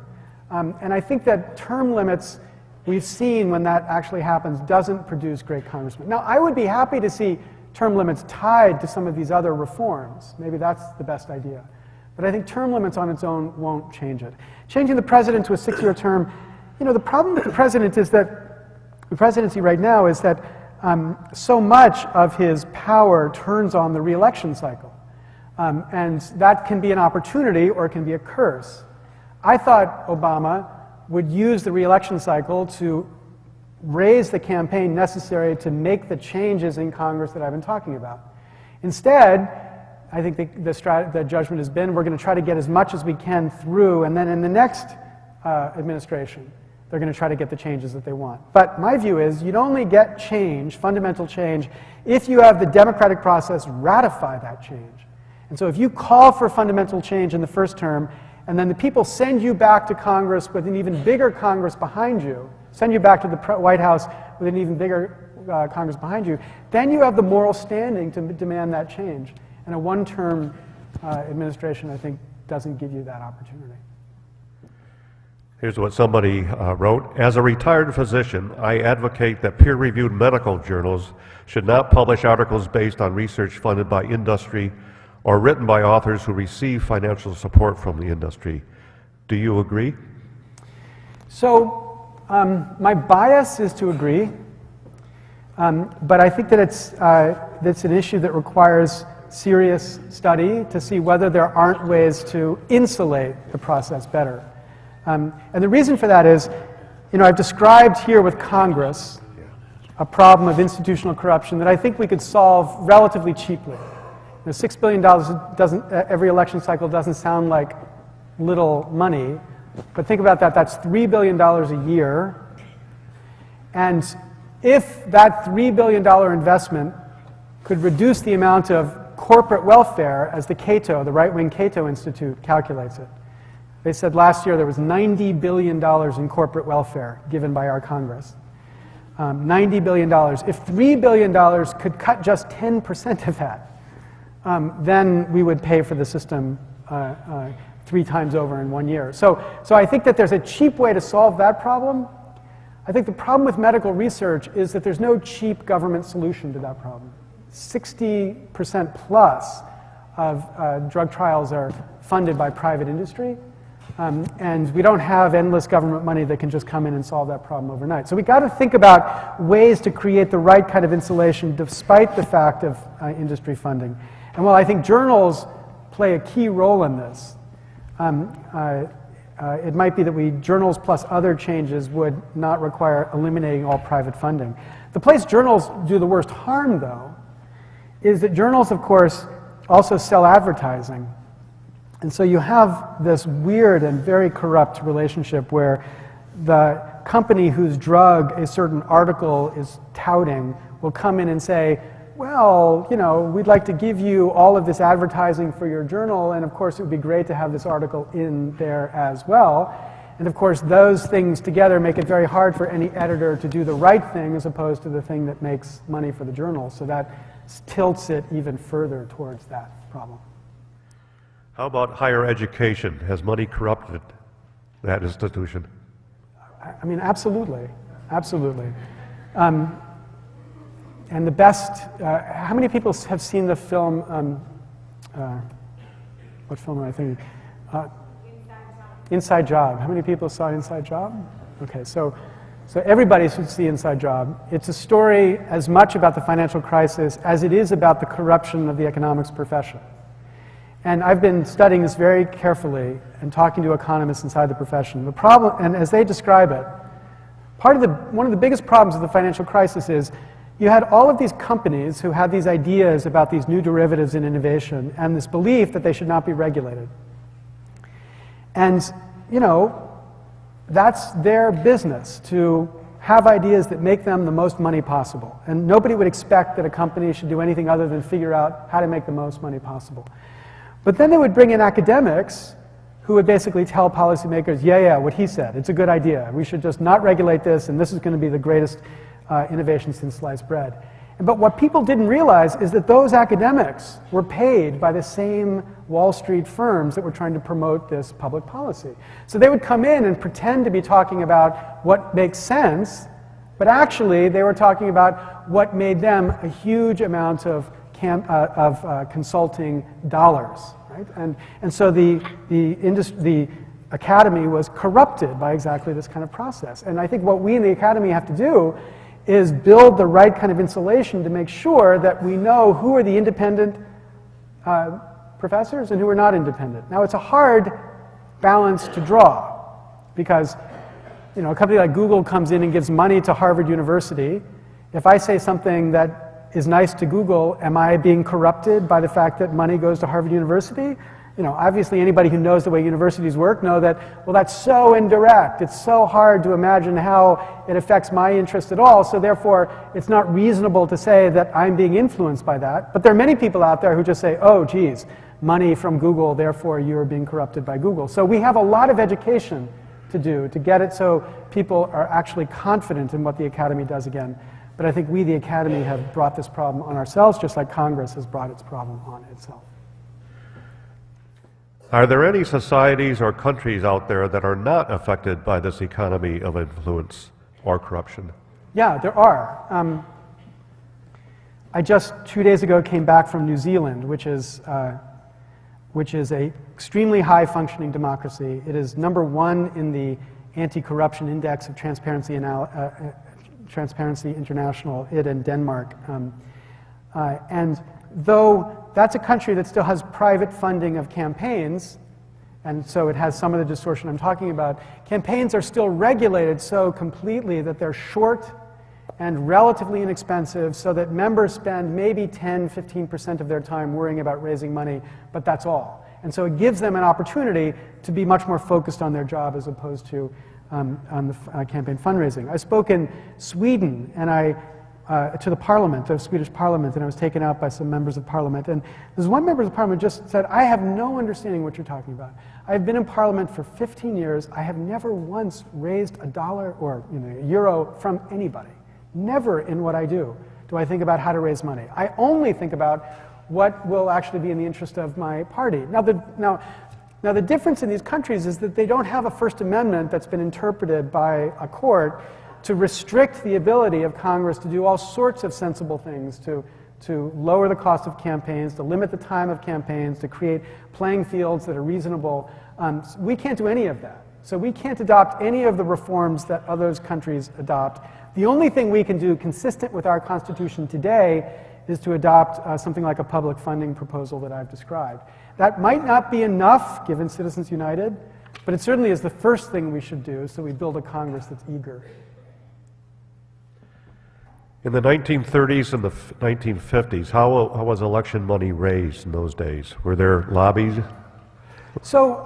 And I think that term limits, we've seen when that actually happens, doesn't produce great congressmen. Now, I would be happy to see term limits tied to some of these other reforms. Maybe that's the best idea. But I think term limits on its own won't change it. Changing the president to a 6-year term, you know, the problem with the president is that, the presidency right now is that so much of his power turns on the re-election cycle. And that can be an opportunity or it can be a curse. I thought Obama would use the re-election cycle to raise the campaign necessary to make the changes in Congress that I've been talking about. Instead, I think the judgment has been we're going to try to get as much as we can through, and then in the next administration, they're going to try to get the changes that they want. But my view is you'd only get change, fundamental change, if you have the democratic process ratify that change. And so if you call for fundamental change in the first term, and then the people send you back to Congress with an even bigger Congress behind you, send you back to the White House with an even bigger Congress behind you, then you have the moral standing to demand that change. And a one-term administration, I think, doesn't give you that opportunity. Here's what somebody wrote. As a retired physician, I advocate that peer-reviewed medical journals should not publish articles based on research funded by industry or written by authors who receive financial support from the industry. Do you agree? So my bias is to agree, but I think that it's an issue that requires serious study to see whether there aren't ways to insulate the process better. And the reason for that is, you know, I've described here with Congress a problem of institutional corruption that I think we could solve relatively cheaply. You know, $6 billion doesn't, every election cycle doesn't sound like little money, but think about that, that's $3 billion a year. And if that $3 billion investment could reduce the amount of corporate welfare, as the Cato, the right-wing Cato Institute calculates it. They said last year there was $90 billion in corporate welfare given by our Congress. $90 billion. If $3 billion could cut just 10% of that, then we would pay for the system 3 times over in 1 year. So I think that there's a cheap way to solve that problem. I think the problem with medical research is that there's no cheap government solution to that problem. 60% plus of drug trials are funded by private industry, and we don't have endless government money that can just come in and solve that problem overnight. So we got to think about ways to create the right kind of insulation despite the fact of industry funding. And while I think journals play a key role in this, it might be that journals plus other changes would not require eliminating all private funding. The place journals do the worst harm, though, is that journals, of course, also sell advertising. And so you have this weird and very corrupt relationship where the company whose drug a certain article is touting will come in and say, well, you know, we'd like to give you all of this advertising for your journal, and of course it would be great to have this article in there as well. And of course those things together make it very hard for any editor to do the right thing as opposed to the thing that makes money for the journal. So that tilts it even further towards that problem. How about higher education? Has money corrupted that institution? I mean, absolutely, absolutely. And the best, how many people have seen the film, what film am I thinking? Inside Job. How many people saw Inside Job? Okay, so everybody should see Inside Job. It's a story as much about the financial crisis as it is about the corruption of the economics profession. And I've been studying this very carefully and talking to economists inside the profession. The problem, and as they describe it, one of the biggest problems of the financial crisis is you had all of these companies who had these ideas about these new derivatives in innovation and this belief that they should not be regulated. And, you know, that's their business, to have ideas that make them the most money possible. And nobody would expect that a company should do anything other than figure out how to make the most money possible. But then they would bring in academics who would basically tell policymakers, yeah, what he said, it's a good idea. We should just not regulate this, and this is going to be the greatest innovation since sliced bread. But what people didn't realize is that those academics were paid by the same Wall Street firms that were trying to promote this public policy. So they would come in and pretend to be talking about what makes sense, but actually they were talking about what made them a huge amount of consulting dollars. Right? And so the academy was corrupted by exactly this kind of process. And I think what we in the academy have to do is build the right kind of insulation to make sure that we know who are the independent professors and who are not independent. Now, it's a hard balance to draw because, you know, a company like Google comes in and gives money to Harvard University. If I say something that is nice to Google, am I being corrupted by the fact that money goes to Harvard University? You know, obviously anybody who knows the way universities work know that, well, that's so indirect. It's so hard to imagine how it affects my interest at all, so therefore it's not reasonable to say that I'm being influenced by that. But there are many people out there who just say, oh, geez, money from Google, therefore you're being corrupted by Google. So we have a lot of education to do to get it so people are actually confident in what the academy does again. But I think we, the academy, have brought this problem on ourselves, just like Congress has brought its problem on itself. Are there any societies or countries out there that are not affected by this economy of influence or corruption? Yeah, there are. I just 2 days ago came back from New Zealand, which is a extremely high functioning democracy. It is #1 in the anti-corruption index of Transparency International, it and Denmark. And though that's a country that still has private funding of campaigns, and so it has some of the distortion I'm talking about, campaigns are still regulated so completely that they're short and relatively inexpensive, so that members spend maybe 10-15% of their time worrying about raising money, but that's all. And so it gives them an opportunity to be much more focused on their job as opposed to on the campaign fundraising. I spoke in Sweden, and to the parliament, the Swedish parliament, and I was taken out by some members of parliament. And there's one member of the parliament just said, I have no understanding what you're talking about. I've been in parliament for 15 years. I have never once raised $1 or €1 from anybody. Never in what I do I think about how to raise money. I only think about what will actually be in the interest of my party. Now the difference in these countries is that they don't have a First Amendment that's been interpreted by a court to restrict the ability of Congress to do all sorts of sensible things, to lower the cost of campaigns, to limit the time of campaigns, to create playing fields that are reasonable. We can't do any of that. So we can't adopt any of the reforms that other countries adopt. The only thing we can do consistent with our Constitution today is to adopt something like a public funding proposal that I've described. That might not be enough, given Citizens United, but it certainly is the first thing we should do, so we build a Congress that's eager. In the 1930s and the 1950s, how was election money raised in those days? Were there lobbies? So,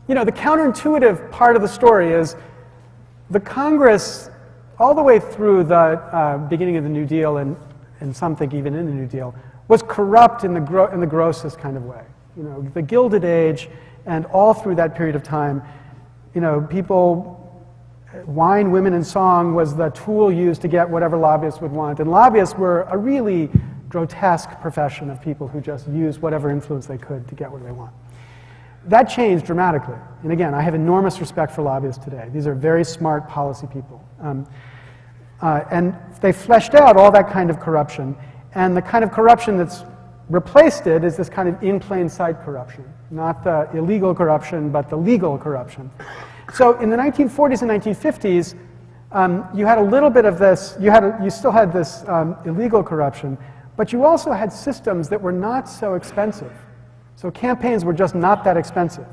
the counterintuitive part of the story is the Congress, all the way through the beginning of the New Deal and and some think even in the New Deal, was corrupt in the grossest kind of way. You know, the Gilded Age, and all through that period of time, you know, wine, women, and song was the tool used to get whatever lobbyists would want. And lobbyists were a really grotesque profession of people who just used whatever influence they could to get what they want. That changed dramatically. And again, I have enormous respect for lobbyists today. These are very smart policy people. And they fleshed out all that kind of corruption. And the kind of corruption that's replaced it is this kind of in plain sight corruption. Not the illegal corruption, but the legal corruption. So in the 1940s and 1950s, you had a little bit of this, you still had this illegal corruption, but you also had systems that were not so expensive. So campaigns were just not that expensive.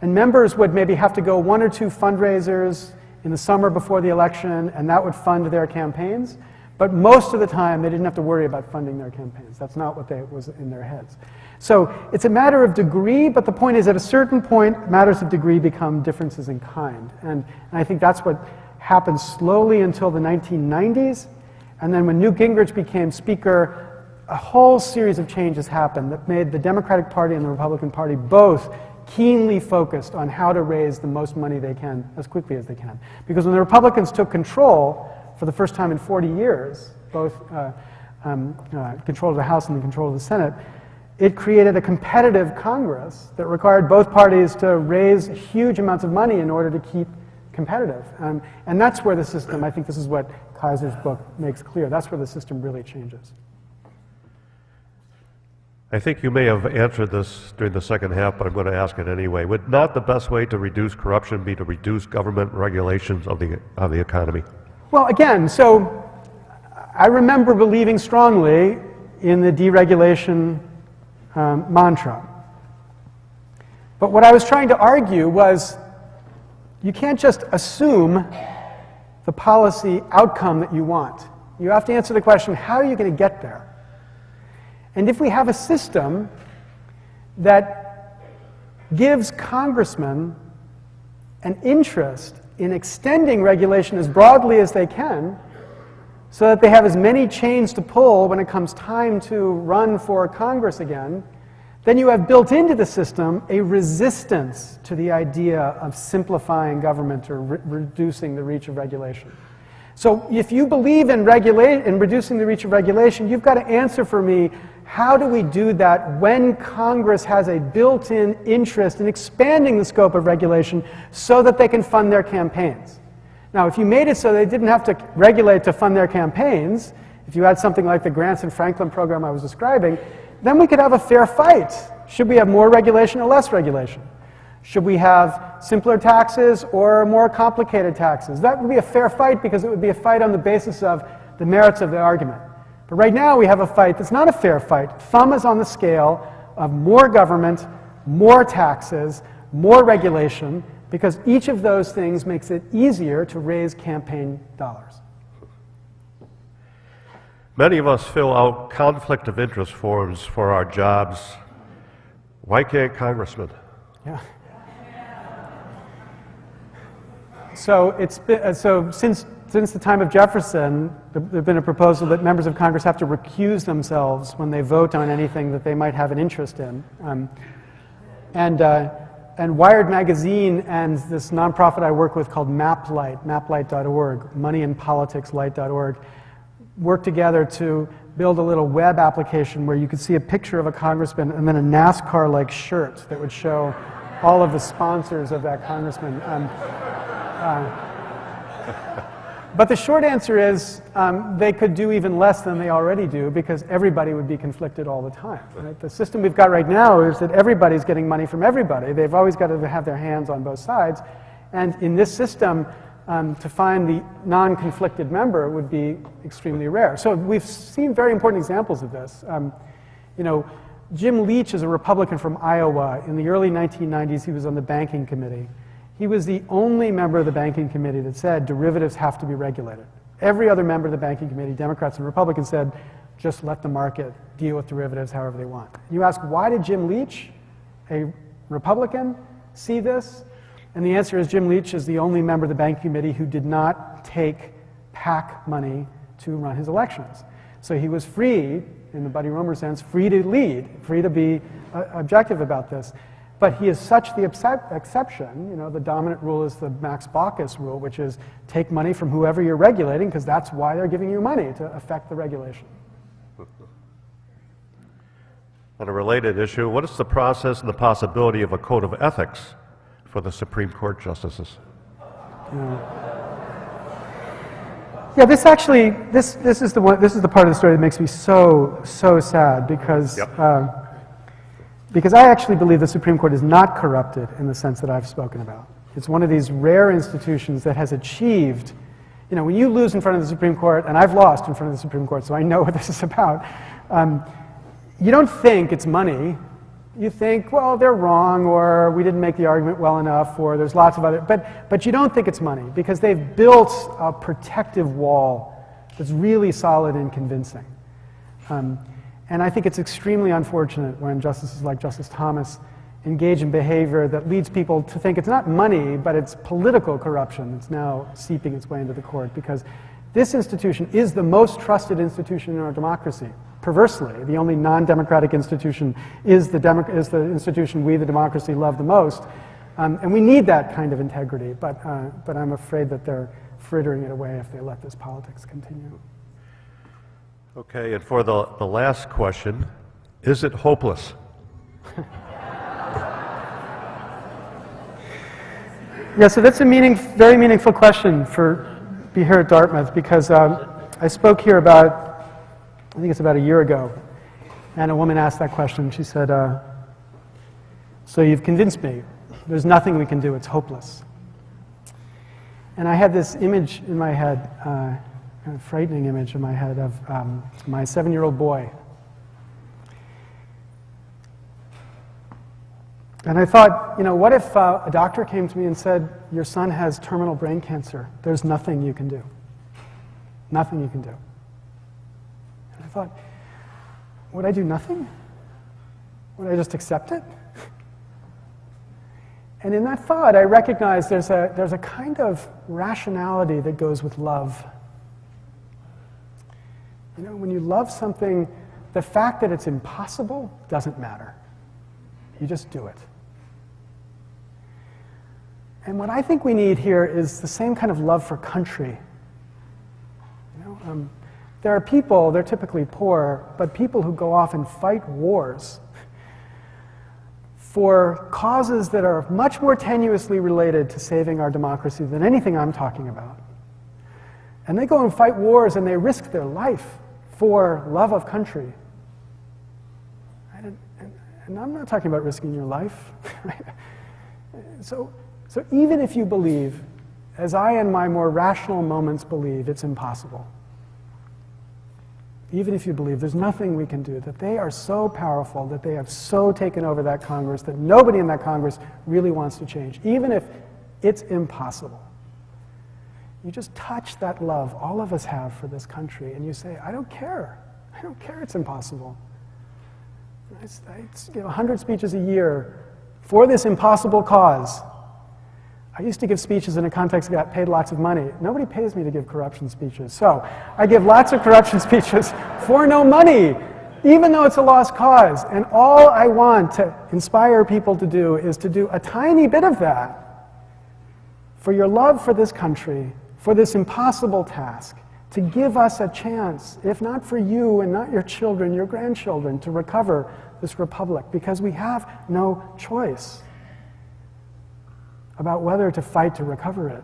And members would maybe have to go 1 or 2 fundraisers in the summer before the election, and that would fund their campaigns. But most of the time, they didn't have to worry about funding their campaigns. That's not what was in their heads. So it's a matter of degree, but the point is, at a certain point, matters of degree become differences in kind. And I think that's what happened slowly until the 1990s. And then when Newt Gingrich became Speaker, a whole series of changes happened that made the Democratic Party and the Republican Party both keenly focused on how to raise the most money they can as quickly as they can. Because when the Republicans took control for the first time in 40 years, both control of the House and the control of the Senate, it created a competitive Congress that required both parties to raise huge amounts of money in order to keep competitive. And that's where the system, I think this is what Kaiser's book makes clear, that's where the system really changes. I think you may have answered this during the second half, but I'm going to ask it anyway. Would not the best way to reduce corruption be to reduce government regulations of the economy? Well, again, so I remember believing strongly in the deregulation mantra. But what I was trying to argue was you can't just assume the policy outcome that you want. You have to answer the question, how are you going to get there? And if we have a system that gives congressmen an interest in extending regulation as broadly as they can, so that they have as many chains to pull when it comes time to run for Congress again, then you have built into the system a resistance to the idea of simplifying government or reducing the reach of regulation. So if you believe in reducing the reach of regulation, you've got to answer for me, how do we do that when Congress has a built-in interest in expanding the scope of regulation so that they can fund their campaigns? Now, if you made it so they didn't have to regulate to fund their campaigns, if you had something like the Grants and Franklin program I was describing, then we could have a fair fight. Should we have more regulation or less regulation? Should we have simpler taxes or more complicated taxes? That would be a fair fight because it would be a fight on the basis of the merits of the argument. But right now we have a fight that's not a fair fight. Thumb is on the scale of more government, more taxes, more regulation, because each of those things makes it easier to raise campaign dollars. Many of us fill out conflict of interest forms for our jobs. Why can't congressmen? Yeah. So it's been, since the time of Jefferson, there's been a proposal that members of Congress have to recuse themselves when they vote on anything that they might have an interest in. And Wired Magazine and this nonprofit I work with called maplight.org, moneyandpoliticslight.org, work together to build a little web application where you could see a picture of a congressman and then a NASCAR-like shirt that would show all of the sponsors of that congressman. But the short answer is they could do even less than they already do because everybody would be conflicted all the time. Right? The system we've got right now is that everybody's getting money from everybody. They've always got to have their hands on both sides. And in this system, to find the non-conflicted member would be extremely rare. So we've seen very important examples of this. Jim Leach is a Republican from Iowa. In the early 1990s, he was on the banking committee. He was the only member of the banking committee that said derivatives have to be regulated. Every other member of the banking committee, Democrats and Republicans, said just let the market deal with derivatives however they want. You ask, why did Jim Leach, a Republican, see this? And the answer is Jim Leach is the only member of the banking committee who did not take PAC money to run his elections. So he was free, in the Buddy Roemer sense, free to lead, free to be objective about this. But he is such the exception. You know, the dominant rule is the Max Baucus rule, which is take money from whoever you're regulating, because that's why they're giving you money, to affect the regulation. On a related issue, what is the process and the possibility of a code of ethics for the Supreme Court justices? Yeah, this actually, this is the part of the story that makes me so sad, because because I actually believe the Supreme Court is not corrupted in the sense that I've spoken about. It's one of these rare institutions that has achieved, you know, when you lose in front of the Supreme Court, and I've lost in front of the Supreme Court, so I know what this is about, you don't think it's money. You think, well, they're wrong, or we didn't make the argument well enough, or there's lots of other, but you don't think it's money, because they've built a protective wall that's really solid and convincing. And I think it's extremely unfortunate when justices like Justice Thomas engage in behavior that leads people to think it's not money, but it's political corruption that's now seeping its way into the court, because this institution is the most trusted institution in our democracy. Perversely, the only non-democratic institution is the institution we, the democracy, love the most. And we need that kind of integrity, but I'm afraid that they're frittering it away if they let this politics continue. Okay, and for the last question, is it hopeless? Yeah, so that's a very meaningful question for be here at Dartmouth, because I spoke here about, I think it's about a year ago, and a woman asked that question. She said, so you've convinced me. There's nothing we can do. It's hopeless. And I had this image in my head, a frightening image in my head of my 7-year-old boy. And I thought, you know, what if a doctor came to me and said, your son has terminal brain cancer. There's nothing you can do. Nothing you can do. And I thought, would I do nothing? Would I just accept it? And in that thought, I recognized there's a kind of rationality that goes with love. You know, when you love something, the fact that it's impossible doesn't matter. You just do it. And what I think we need here is the same kind of love for country. You know, there are people, they're typically poor, but people who go off and fight wars for causes that are much more tenuously related to saving our democracy than anything I'm talking about. And they go and fight wars and they risk their life for love of country. And I'm not talking about risking your life. So even if you believe, as I in my more rational moments believe, it's impossible, even if you believe there's nothing we can do, that they are so powerful, that they have so taken over that Congress, that nobody in that Congress really wants to change, even if it's impossible, you just touch that love all of us have for this country, and you say, I don't care. I don't care it's impossible. I give 100 speeches a year for this impossible cause. I used to give speeches in a context that got paid lots of money. Nobody pays me to give corruption speeches. So I give lots of corruption speeches for no money, even though it's a lost cause. And all I want to inspire people to do is to do a tiny bit of that for your love for this country, for this impossible task, to give us a chance, if not for you and not your children, your grandchildren, to recover this republic, because we have no choice about whether to fight to recover it.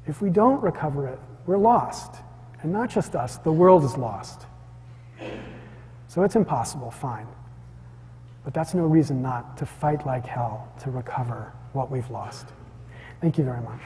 If we don't recover it, we're lost. And not just us, the world is lost. So it's impossible, fine. But that's no reason not to fight like hell to recover what we've lost. Thank you very much.